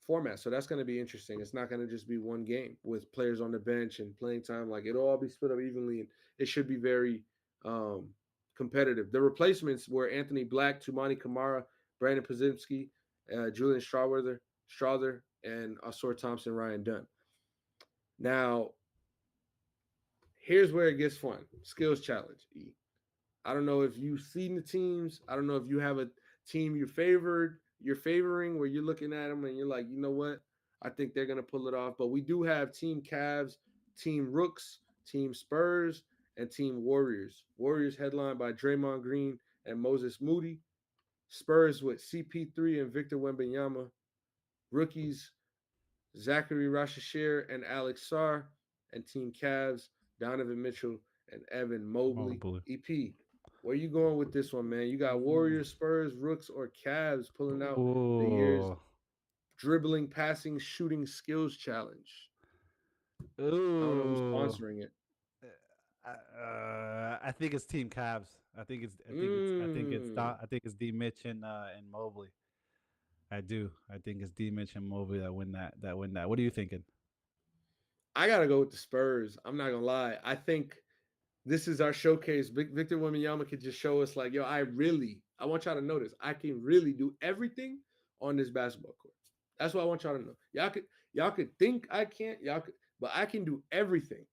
format. So that's going to be interesting. It's not going to just be one game with players on the bench and playing time. Like, it'll all be split up evenly, and it should be very um, competitive. The replacements were Anthony Black, Tumani Kamara, Brandon Pozimski, Julian Strother, and Asor Thompson, Ryan Dunn. Now, here's where it gets fun. Skills challenge. E. I don't know if you've seen the teams. I don't know if you have a team you're favoring, where you're looking at them and you're like, you know what? I think they're gonna pull it off. But we do have Team Cavs, Team Rooks, Team Spurs, and Team Warriors. Warriors headlined by Draymond Green and Moses Moody. Spurs with CP3 and Victor Wembanyama. Rookies Zachary Rashashir and Alex Sarr. And Team Cavs, Donovan Mitchell and Evan Mobley. Mobley. EP, where you going with this one, man? You got Warriors, Spurs, Rooks, or Cavs pulling out the year's Ooh. dribbling, passing, shooting skills challenge. I don't know who's Ooh. sponsoring it. I think it's Team Cavs. Mm, I think it's D Mitch and Mobley. I do. I think it's D Mitch and Mobley that win that. What are you thinking? I gotta go with the Spurs. I'm not gonna lie. I think this is our showcase. Victor Wembanyama could just show us, like, yo, I want y'all to notice, I can really do everything on this basketball court. That's what I want y'all to know. Y'all could think I can't, but I can do everything,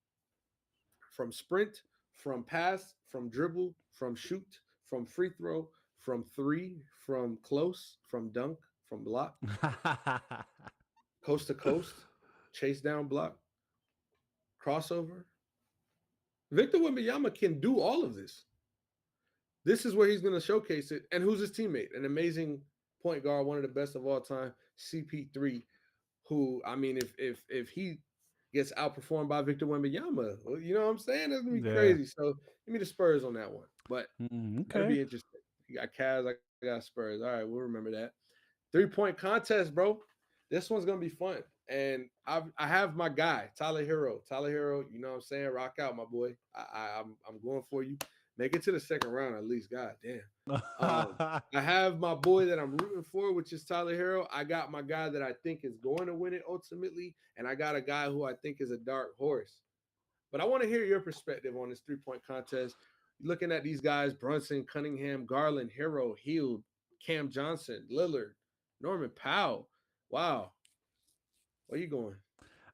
from sprint, from pass, from dribble, from shoot, from free throw, from three, from close, from dunk, from block, coast to coast, chase down block, crossover. Victor Wembanyama can do all of this. This is where he's going to showcase it. And who's his teammate? An amazing point guard, one of the best of all time, CP3. Who, I mean, if he gets outperformed by Victor Wembanyama, well, you know what I'm saying? That's gonna be Yeah. crazy. So give me the Spurs on that one. But that'll Okay. be interesting. You got Cavs, I got Spurs. All right, we'll remember that. 3-point contest, bro. This one's gonna be fun. And I have my guy, Tyler Hero. Tyler Hero, you know what I'm saying? Rock out, my boy. I'm going for you. Make it to the second round at least. God damn. I have my boy that I'm rooting for, which is Tyler Hero. I got my guy that I think is going to win it ultimately, and I got a guy who I think is a dark horse. But I want to hear your perspective on this 3-point contest. Looking at these guys: Brunson, Cunningham, Garland, Hero, Hield, Cam Johnson, Lillard, Norman Powell. Wow, where you going?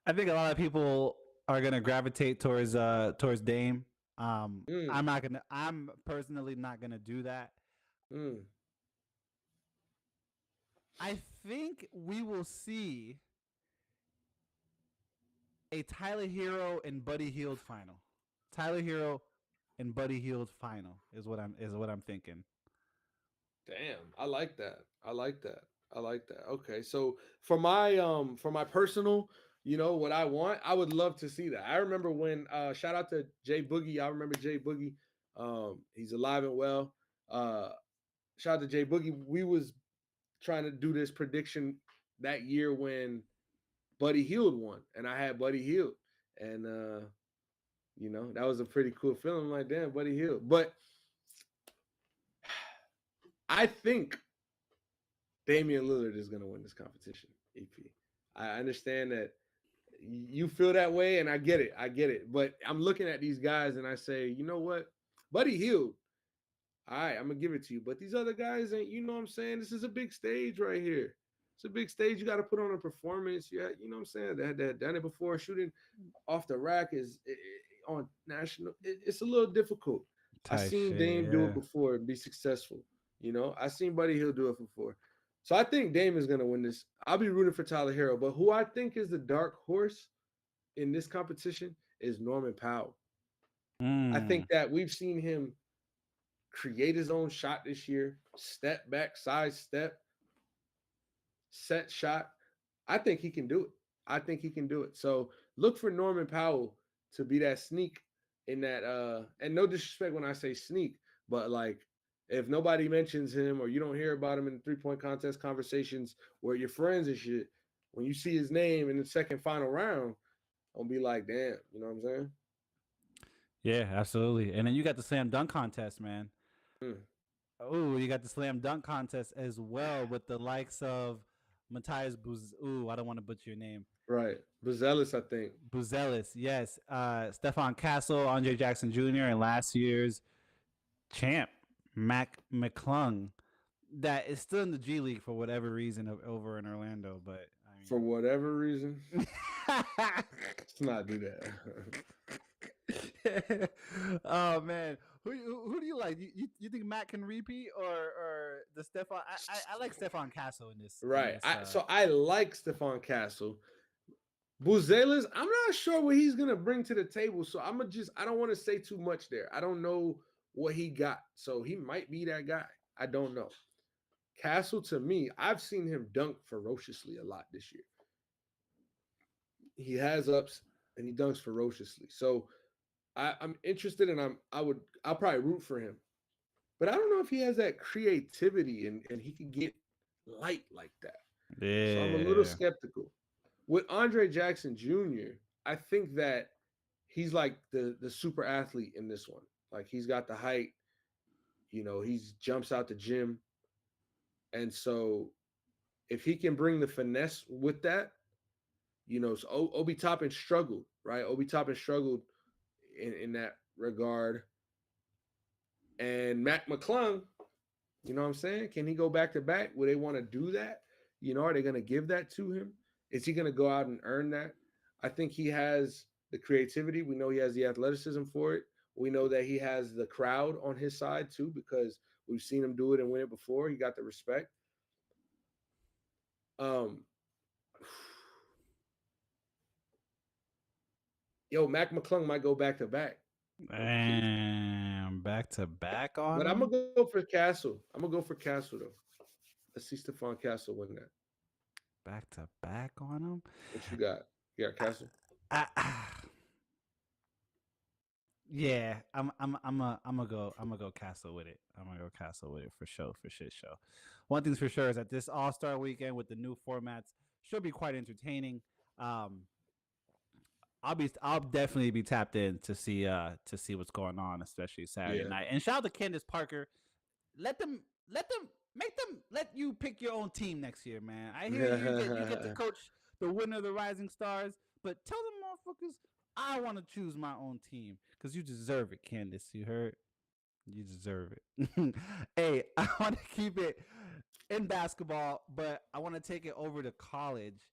I think a lot of people are gonna gravitate towards Dame. Mm, I'm personally not gonna do that. mm. I think we will see a Tyler Hero and Buddy Hield final. Tyler Hero and Buddy Hield final is what I'm thinking. Damn, I like that. I like that. I like that. Okay, so for my personal, what I want, I would love to see that. I remember when shout out to Jay Boogie. I remember Jay Boogie. He's alive and well. Uh, shout out to Jay Boogie. We was trying to do this prediction that year when Buddy Hield won, and I had Buddy Hield, and that was a pretty cool feeling. I'm like, damn, Buddy Hield. But I think Damian Lillard is going to win this competition. EP. I understand that you feel that way, and I get it. I get it. But I'm looking at these guys, and I say, you know what, Buddy Hield. All right, I'm gonna give it to you. But these other guys ain't. You know what I'm saying? This is a big stage right here. It's a big stage. You got to put on a performance. Yeah, you know what I'm saying? They had done it before. Shooting off the rack is on national. It's a little difficult. I Type seen shit, Dame do yeah. it before and be successful. I seen Buddy Hill do it before. So I think Dame is gonna win this. I'll be rooting for Tyler Hero, but who I think is the dark horse in this competition is Norman Powell. I Mm. think that we've seen him create his own shot this year, step back, side step, set shot. I think he can do it. I think he can do it. So look for Norman Powell to be that sneak in that and no disrespect when I say sneak, but like, if nobody mentions him or you don't hear about him in 3-point contest conversations where your friends and shit, when you see his name in the second final round, I'll be like, damn, you know what I'm saying? Yeah, absolutely. And then you got the slam dunk contest, man. Mm. Oh, you got the slam dunk contest as well with the likes of Matthias Ooh, I don't want to butcher your name. Right. Buzelis, I think. Buzelis, yes. Stefan Castle, Andre Jackson Jr., and last year's champ, Mac McClung, that is still in the G League for whatever reason over in Orlando. But For whatever reason, I let's not do that. mean, oh man, who do you like? You think Matt can repeat or the Stefan? I like Stefan Castle in this. Right. So I like Stefan Castle. Buzelis, I'm not sure what he's gonna bring to the table. So I don't want to say too much there. I don't know what he got. So he might be that guy. I don't know. Castle, to me, I've seen him dunk ferociously a lot this year. He has ups and he dunks ferociously. So I'm interested and I'll probably root for him. But I don't know if he has that creativity and he can get light like that. So I'm a little Yeah. skeptical. With Andre Jackson Jr., I think that he's like the super athlete in this one. Like he's got the height, he jumps out the gym. And so if he can bring the finesse with that, so Obi Toppin struggled, right? Obi Toppin struggled in that regard. And Mac McClung, you know what I'm saying? Can he go back to back? Would they want to do that? Are they going to give that to him? Is he going to go out and earn that? I think he has the creativity. We know he has the athleticism for it. We know that he has the crowd on his side too, because we've seen him do it and win it before. He got the respect. Um, Mac McClung might go back to back. And back to back on But I'm him. gonna go for Castle. I'm gonna go for Castle though. Let's see Stephon Castle win that. Back to back on him. What you got? You got Castle? I, yeah, I'm gonna go Castle with it. I'm gonna go Castle with it for sure, for shit show. One thing's for sure is that this All Star weekend with the new formats should be quite entertaining. Um, I'll definitely be tapped in to see what's going on, especially Saturday night. And shout out to Candace Parker. Let them make them let you pick your own team next year, man. I hear you get to coach the winner of the Rising Stars, but tell them motherfuckers I want to choose my own team because you deserve it, Candace. You heard? You deserve it. Hey, I want to keep it in basketball, but I want to take it over to college.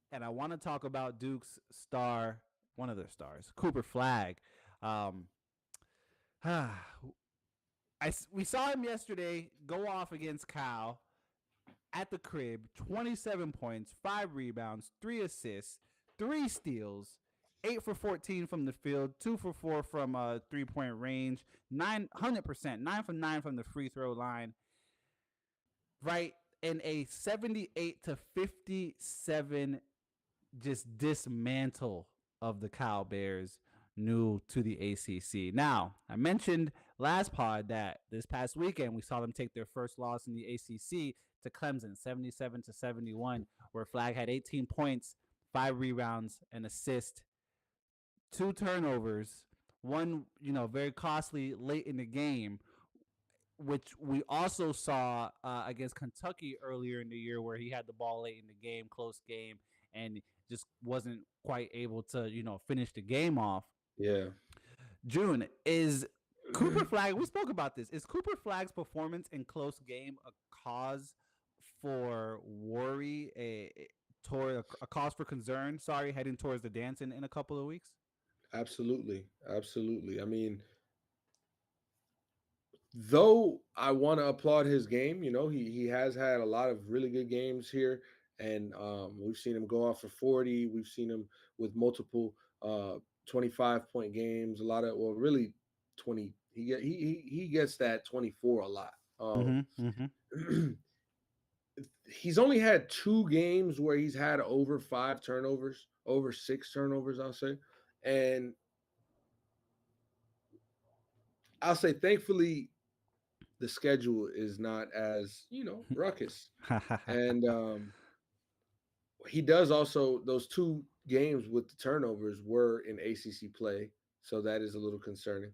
And I want to talk about Duke's star, one of their stars, Cooper Flag. We saw him yesterday go off against Cal at the crib, 27 points, 5 rebounds, 3 assists, 3 steals, 8 for 14 from the field, 2 for 4 from 3-point range, 900%, 9 for 9 from the free throw line. Right in a 78-57 just dismantle of the Cal Bears new to the ACC. Now, I mentioned last pod that this past weekend we saw them take their first loss in the ACC to Clemson, 77-71, where Flag had 18 points, 5 rebounds, an assist, 2 turnovers, one, very costly late in the game, which we also saw against Kentucky earlier in the year, where he had the ball late in the game, close game, and just wasn't quite able to, finish the game off. Yeah. June, is Cooper Flag, we spoke about this, is Cooper Flag's performance in close game a cause for worry, a cause for concern, heading towards the dance in a couple of weeks? Absolutely. Absolutely. I mean, though I want to applaud his game, he has had a lot of really good games here, and we've seen him go off for 40. We've seen him with multiple 25-point games, a lot of, well, really 20. He gets that 24 a lot. He's only had 2 games where he's had over 5 turnovers, over 6 turnovers, I'll say, and I'll say thankfully the schedule is not as ruckus, and he does also, those 2 games with the turnovers were in ACC play, so that is a little concerning.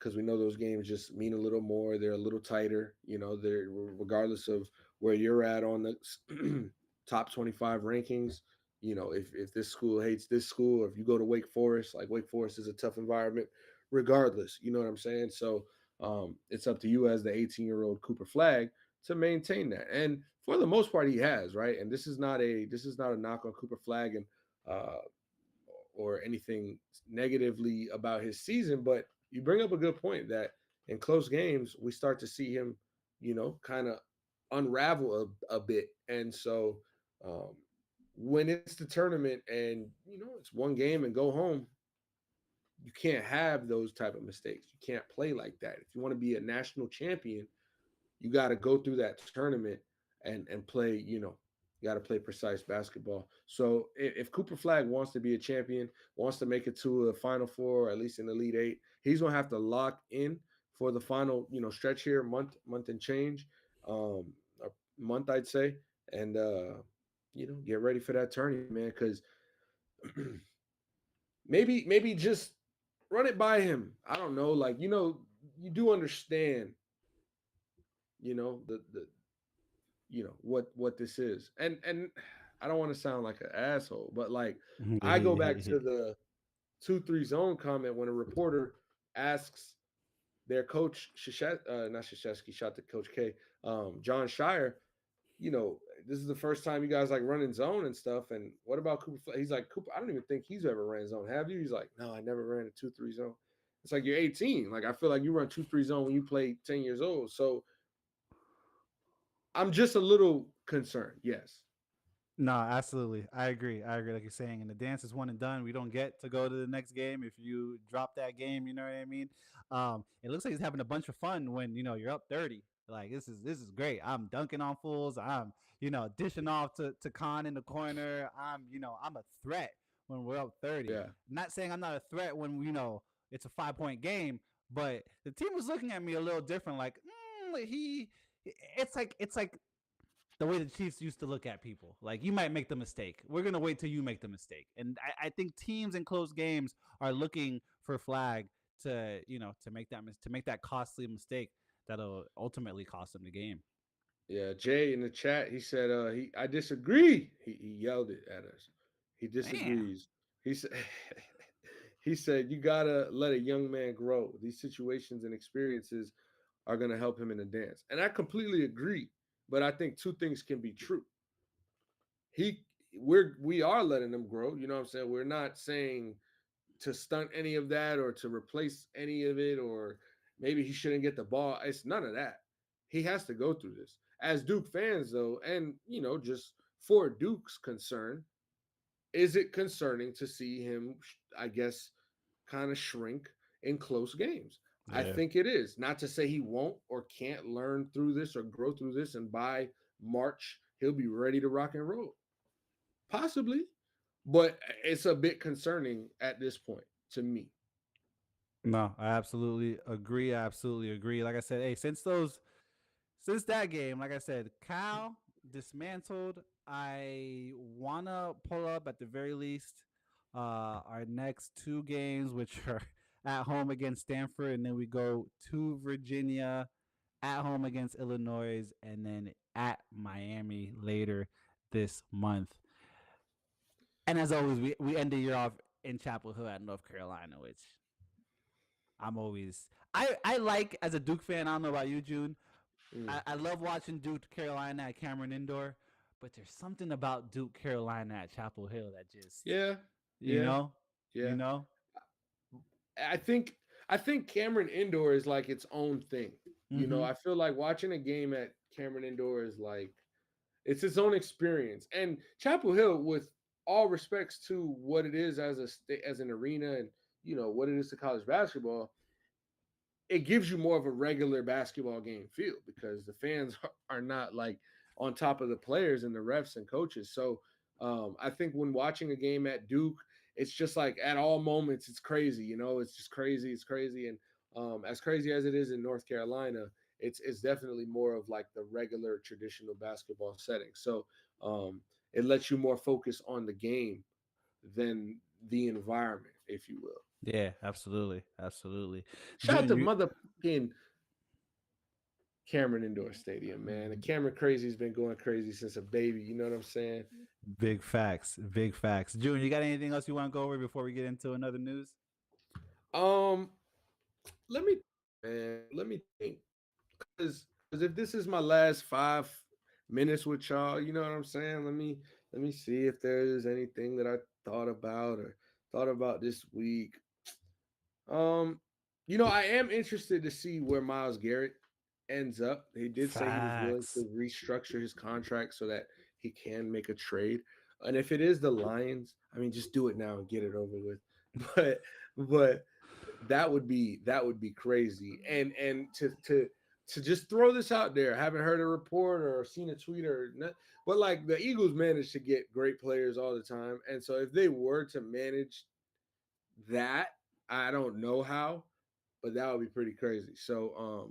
because we know those games just mean a little more. They're a little tighter. They're regardless of where you're at on the top 25 rankings. If this school hates this school, or if you go to Wake Forest, like Wake Forest is a tough environment, regardless. You know what I'm saying? So it's up to you as the 18-year-old Cooper Flag to maintain that. And for the most part, he has, right. And this is not a knock on Cooper Flag and uh, or anything negatively about his season, but you bring up a good point that in close games we start to see him, kind of unravel a bit. And so um, when it's the tournament and it's one game and go home, you can't have those type of mistakes. You can't play like that. If you want to be a national champion, you got to go through that tournament and play. You got to play precise basketball. So if Cooper Flag wants to be a champion, wants to make it to a Final Four, or at least an Elite Eight, he's gonna have to lock in for the final stretch here, month and change, a month I'd say, and get ready for that tourney, man, because maybe just run it by him. I don't know, like you do understand, the what this is. And I don't want to sound like an asshole, but like I go back to the 2-3 zone comment when a reporter asks their coach not Shashesky, shot to Coach K, John Shire, this is the first time you guys like running zone and stuff. And what about Cooper? He's like, Cooper, I don't even think he's ever ran zone. Have you? He's like, no, I never ran a 2-3 zone. It's like, you're 18. Like, I feel like you run 2-3 zone when you play 10 years old. So I'm just a little concerned. Yes. No, absolutely. I agree. I agree. Like you're saying, and the dance is one and done. We don't get to go to the next game if you drop that game. You know what I mean? It looks like he's having a bunch of fun when you're up 30. Like this is great. I'm dunking on fools. I'm dishing off to Khan in the corner. I'm a threat when we're up 30. Yeah. Not saying I'm not a threat when it's a 5 point game, but the team was looking at me a little different. Like he, it's like the way the Chiefs used to look at people. Like, you might make the mistake. We're gonna wait till you make the mistake. And I think teams in close games are looking for Flag to make that costly mistake that'll ultimately cost them the game. Yeah, Jay in the chat, he said, I disagree. He yelled it at us. He Damn. disagrees. He said, he said, you gotta let a young man grow. These situations and experiences are gonna help him in the dance. And I completely agree. But I think two things can be true. He we are letting him grow. You know what I'm saying? We're not saying to stunt any of that or to replace any of it, or maybe he shouldn't get the ball. It's none of that. He has to go through this. As Duke fans, though, and just for Duke's concern, is it concerning to see him, I guess, kind of shrink in close games? I Yeah. think it is. Not to say he won't or can't learn through this or grow through this, and by March he'll be ready to rock and roll. Possibly, but it's a bit concerning at this point to me. No, I absolutely agree. I absolutely agree. Like I said, hey, since that game, like I said, Cal dismantled. I wanna pull up at the very least our next two games, which are at home against Stanford, and then we go to Virginia, at home against Illinois, and then at Miami later this month. And as always, we end the year off in Chapel Hill at North Carolina, which I'm always I like as a Duke fan. I don't know about you, June. Mm. I love watching Duke Carolina at Cameron Indoor, but there's something about Duke Carolina at Chapel Hill that just Yeah, you yeah, know, you yeah. know. I think I think Cameron Indoor is like its own thing. Mm-hmm. I feel like watching a game at Cameron Indoor is like it's its own experience. And Chapel Hill, with all respects to what it is as as an arena, and what it is to college basketball, it gives you more of a regular basketball game feel because the fans are not like on top of the players and the refs and coaches. So I think when watching a game at Duke, it's just like at all moments it's crazy. It's just crazy. It's crazy, and as crazy as it is in North Carolina, it's definitely more of like the regular traditional basketball setting. So it lets you more focus on the game than the environment, if you will. Yeah, absolutely, absolutely. Shout out June, to you motherfucking Cameron Indoor Stadium, man. The Cameron crazy's been going crazy since a baby. You know what I'm saying? big facts, big facts. June, you got anything else you want to go over before we get into another news? Um, let me, man, let me think, because if this is my last 5 minutes with y'all, you know what I'm saying. Let me see if there is anything that I thought about or thought about this week. Um, I am interested to see where Miles Garrett ends up. He did say he was willing Facts. to restructure his contract so that he can make a trade. And if it is the Lions, I mean, just do it now and get it over with. But but that would be crazy. And to just throw this out there, I haven't heard a report or seen a tweet or not, but like the Eagles manage to get great players all the time. And so if they were to manage that, I don't know how, but that would be pretty crazy. So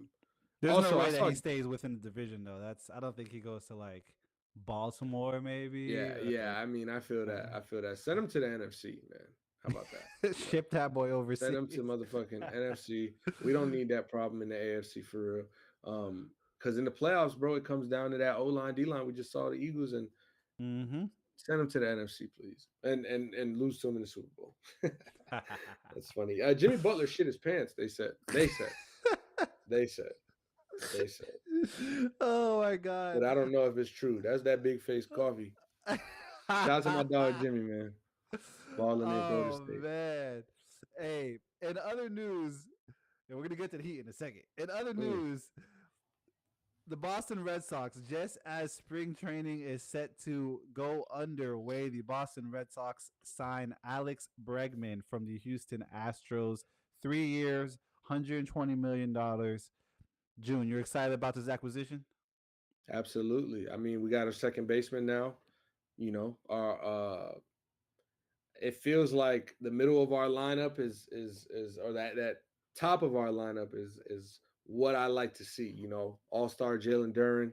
There's no also I way that saw he stays within the division though. That's I don't think he goes to like Baltimore maybe. yeah, yeah, I mean I feel that. I feel that. Send him to the NFC, man. How about that? Ship that boy Send him to overseas. motherfucking NFC. We don't need that problem in the AFC for real. Because in the playoffs, bro, it comes down to that O line, D line. We just saw the Eagles and Mm-hmm. send them to the NFC, please, and lose to them in the Super Bowl. That's funny. Jimmy Butler shit his pants. They said. They said. They said. They said. Oh my But god. I don't know if it's true. That's that big face coffee. Shout out to my dog Jimmy, man. Balling in Golden Oh State. man. Hey, in other news, and we're gonna get to the Heat in a second. In other Mm, news, the Boston Red Sox, just as spring training is set to go underway, the Boston Red Sox sign Alex Bregman from the Houston Astros. 3 years, $120 million. June, you're excited about this acquisition? absolutely. I mean, we got a second baseman now. Our it feels like the middle of our lineup is or that top of our lineup is what I like to see. All star Jalen Duran,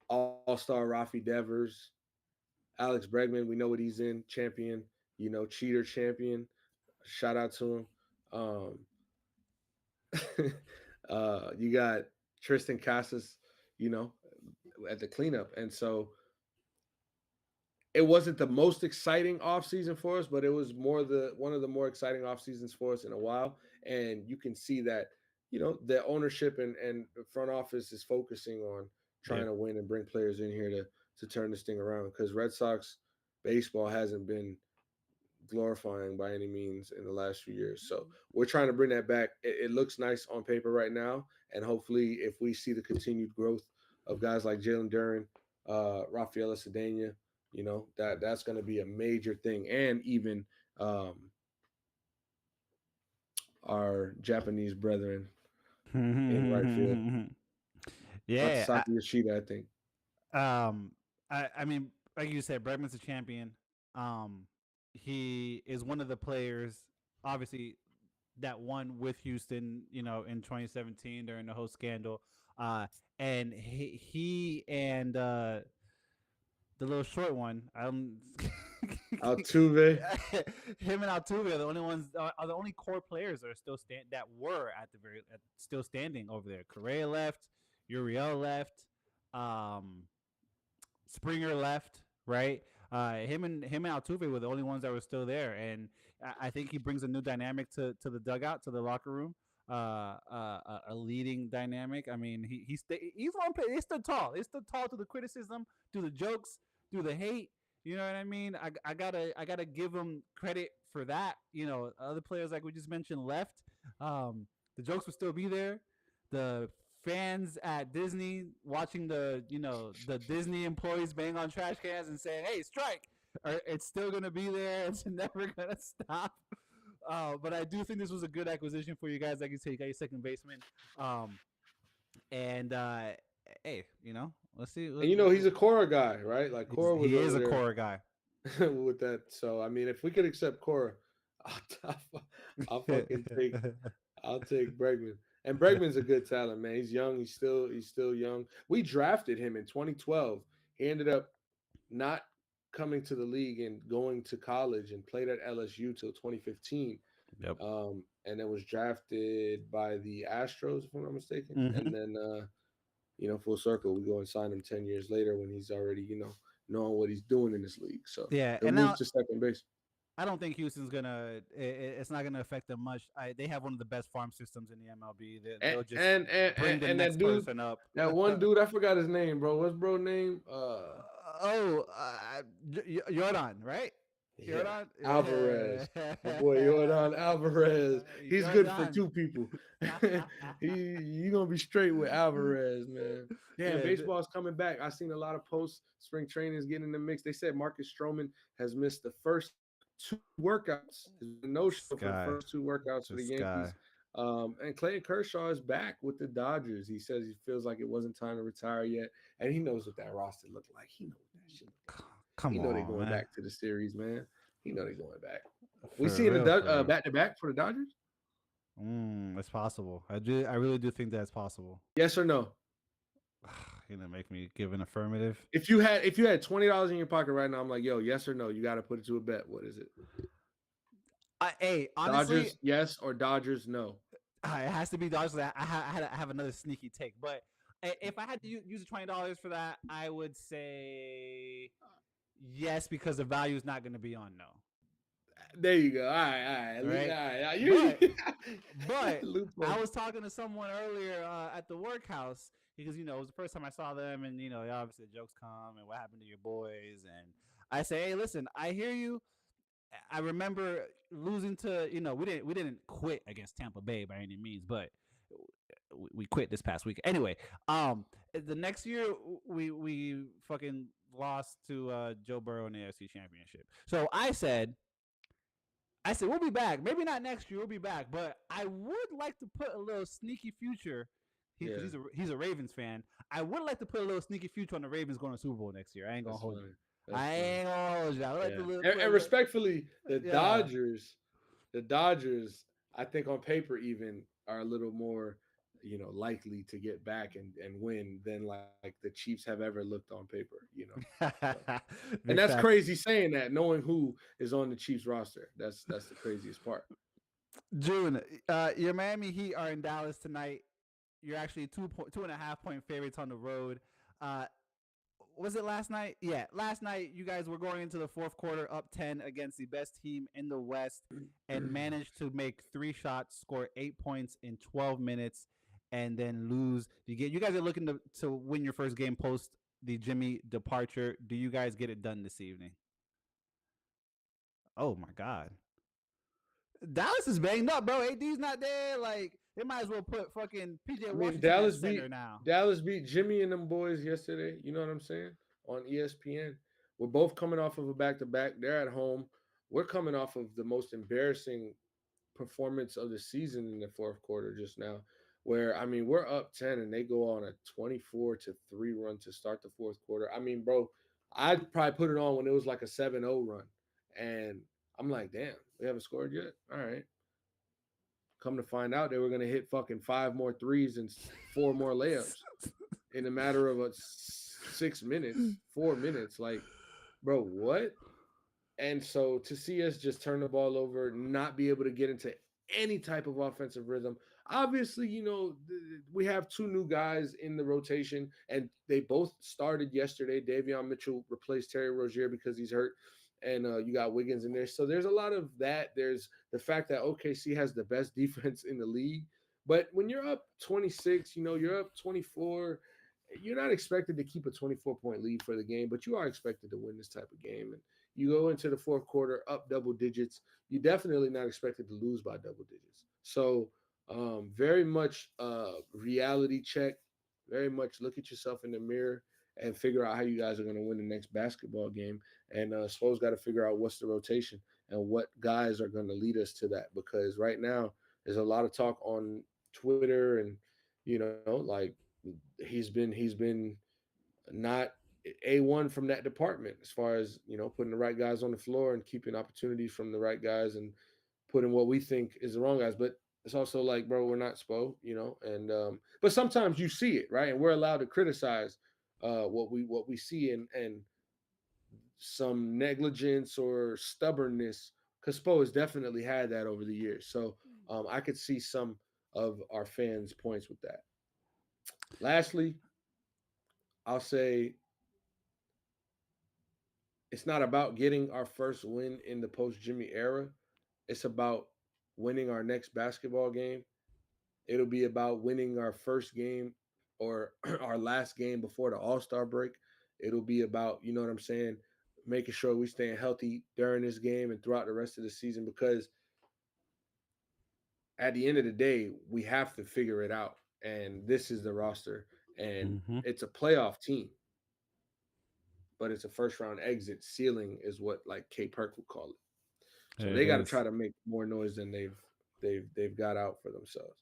all star Rafi Devers, Alex Bregman. We know what he's in. Champion. Cheater champion. Shout out to him. Um, you got Tristan Casas. You know, at the cleanup, and so it wasn't the most exciting offseason for us, but it was more the one of the more exciting off seasons for us in a while. And you can see that, the ownership and the front office is focusing on Yeah. trying to win and bring players in here to turn this thing around because Red Sox baseball hasn't been glorifying by any means in the last few years. So we're trying to bring that back. It looks nice on paper right now, and hopefully, if we see the continued growth of guys like Jalen Duran, Rafaela Cedena, that's going to be a major thing, and even um, our Japanese brethren in right field, Yeah. Matsaki Yoshida, I think. I mean, like you said, Bregman's a champion. Um, he is one of the players, obviously, that won with Houston, in 2017 during the whole scandal. Uh, and he and the little short one, Altuve, him and Altuve are the only ones, are the only core players that are that were still standing over there. Correa left, Uriel left, um, Springer left, right? Him and Altuve were the only ones that were still there, and I think he brings a new dynamic to the dugout, to the locker room. A leading dynamic. I mean, he's one play. They stood tall. They stood tall to the criticism, to the jokes, to the hate. You know what I mean? I gotta give him credit for that. Other players like we just mentioned left. The jokes will still be there. The fans at Disney watching the Disney employees bang on trash cans and saying, "Hey, strike!" It's still gonna be there. It's never gonna stop. But I do think this was a good acquisition for you guys. Like you said, you got your second baseman. Um, and hey, let's see. and he's a Cora guy, right? Like Cora was He is over a there core guy. with that. So I mean, if we could accept Cora, I'll, I'll fucking take I'll take Bregman. And Bregman's a good talent, man. He's young. He's still young. We drafted him in 2012. He ended up not. coming to the league and going to college and played at LSU till 2015. Yep. And then was drafted by the Astros, if I'm not mistaken. Hmm. And then, full circle, we go and sign him 10 years later when he's already, knowing what he's doing in this league. So Yeah, he'll and move now to second base. I don't think Houston's gonna. It's not gonna affect them much. They have one of the best farm systems in the MLB. And They'll just and and, bring and, the and that next dude, person up. that one dude, I forgot his name, bro. What's bro name? Oh, Jordan, right? Yeah, Jordan, Alvarez. yeah. My boy Jordan Alvarez. He's good for Jordan. two people. You gonna be straight with Alvarez, man. Damn, Yeah, baseball's coming back. I seen a lot of posts. Spring training is getting in the mix. They said Marcus Stroman has missed the first two workouts. No this show for the guy, first two workouts for the this guy. Yankees. And Clayton Kershaw is back with the Dodgers. He says he feels like it wasn't time to retire yet, and he knows what that roster looked like. He knows what that shit looked like. Come He know they're on, going man. back to the series, man. He know they're going back. We For seeing the real, for real. back to back for the Dodgers? It's possible. I do. I really do think that's possible. Yes or no? You're gonna make me give an affirmative. If you had $20 in your pocket right now, I'm like, yo, yes or no? You got to put it to a bet. What is it? Hey, honestly, Dodgers yes or Dodgers no? it has to be Dodgers. I have another sneaky take, but if I had to use the $20 for that, I would say yes because the value is not going to be on no. There you go. All right. Right? But Loophole. I was talking to someone earlier at the workhouse because it was the first time I saw them, and obviously the jokes come and what happened to your boys, and I say, hey, listen, I hear you. I remember losing to we didn't quit against Tampa Bay by any means, but we quit this past week. Anyway, the next year we fucking lost to Joe Burrow in the AFC Championship. So I said we'll be back. Maybe not next year. We'll be back, but I would like to put a little sneaky future. He's a Ravens fan. I would like to put a little sneaky future on the Ravens going to Super Bowl next year. I ain't gonna hold you. I ain't gonna hold you. I would like to and respectfully, the Dodgers, I think on paper even are a little more, likely to get back and win than like the Chiefs have ever looked on paper. And that's crazy saying that, knowing who is on the Chiefs roster. That's the craziest part. June, your Miami Heat are in Dallas tonight. You're actually 2.5 point favorites on the road. Was it last night? Yeah, last night you guys were going into the fourth quarter up 10 against the best team in the West and managed to make 3 shots, score 8 points in 12 minutes, and then lose. You guys are looking to win your first game post the Jimmy departure. Do you guys get it done this evening? Oh my God. Dallas is banged up, bro. AD's not there. Like, they might as well put fucking PJ Washington at center now. Dallas beat Jimmy and them boys yesterday. You know what I'm saying? On ESPN. We're both coming off of a back-to-back. They're at home. We're coming off of the most embarrassing performance of the season in the fourth quarter just now, where, we're up 10 and they go on a 24-3 run to start the fourth quarter. Bro, I'd probably put it on when it was like a 7-0 run. And I'm like, damn, we haven't scored yet? All right. Come to find out, they were going to hit fucking 5 more threes and 4 more layups in a matter of 6 minutes, 4 minutes. Like, bro, what? And so to see us just turn the ball over, not be able to get into any type of offensive rhythm. Obviously, we have 2 new guys in the rotation, and they both started yesterday. Davion Mitchell replaced Terry Rozier because he's hurt. And you got Wiggins in there. So there's a lot of that. There's the fact that OKC has the best defense in the league. But when you're up 26, you're up 24, you're not expected to keep a 24-point lead for the game, but you are expected to win this type of game. And you go into the fourth quarter up double digits. You're definitely not expected to lose by double digits. So very much reality check, very much look at yourself in the mirror and figure out how you guys are going to win the next basketball game. And Spo's got to figure out what's the rotation and what guys are going to lead us to that. Because right now there's a lot of talk on Twitter and, like he's been not A1 from that department as far as, putting the right guys on the floor and keeping opportunities from the right guys and putting what we think is the wrong guys. But it's also like, bro, we're not Spo, and but sometimes you see it, right? And we're allowed to criticize what we see, and some negligence or stubbornness, because Spo has definitely had that over the years. So I could see some of our fans' points with that. Lastly, I'll say it's not about getting our first win in the post Jimmy era. It's about winning our next basketball game. It'll be about winning our first game or our last game before the All Star break. It'll be about, you know what I'm saying, making sure we staying healthy during this game and throughout the rest of the season, because at the end of the day, we have to figure it out. And this is the roster, and Mm-hmm. it's a playoff team, but it's a first round exit ceiling, is what like K Perk would call it. So It they got to is. try to make more noise than they've got out for themselves.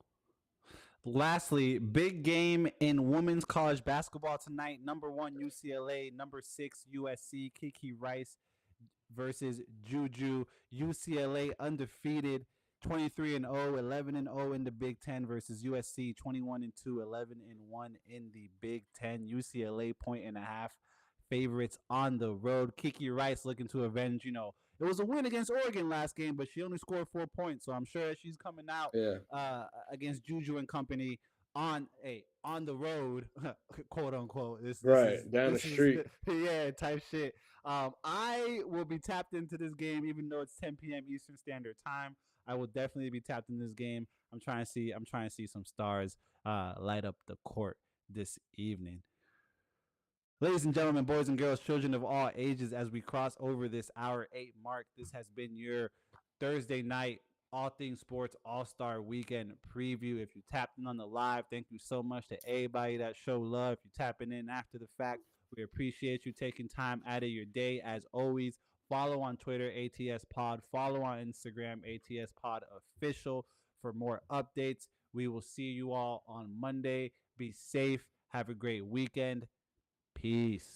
Lastly, big game in women's college basketball tonight. Number 1 UCLA, number 6 USC. Kiki Rice versus Juju. UCLA undefeated, 23 and 0, 11 and 0 in the Big 10 versus USC 21 and 2, 11 and 1 in the Big 10. UCLA point and a half favorites on the road. Kiki Rice looking to avenge, it was a win against Oregon last game, but she only scored 4 points. So I'm sure she's coming out Yeah, against Juju and company on the road, quote unquote. This right is down the this is street. yeah, type shit. I will be tapped into this game, even though it's 10 p.m. Eastern Standard Time. I will definitely be tapped in this game. I'm trying to see some stars light up the court this evening. Ladies and gentlemen, boys and girls, children of all ages, as we cross over this hour 8 mark, this has been your Thursday night All Things Sports All Star Weekend preview. If you tapped in on the live, thank you so much to everybody that show love. If you're tapping in after the fact, we appreciate you taking time out of your day. As always, follow on Twitter, ATS Pod. Follow on Instagram, ATS Pod Official, for more updates. We will see you all on Monday. Be safe. Have a great weekend. Peace.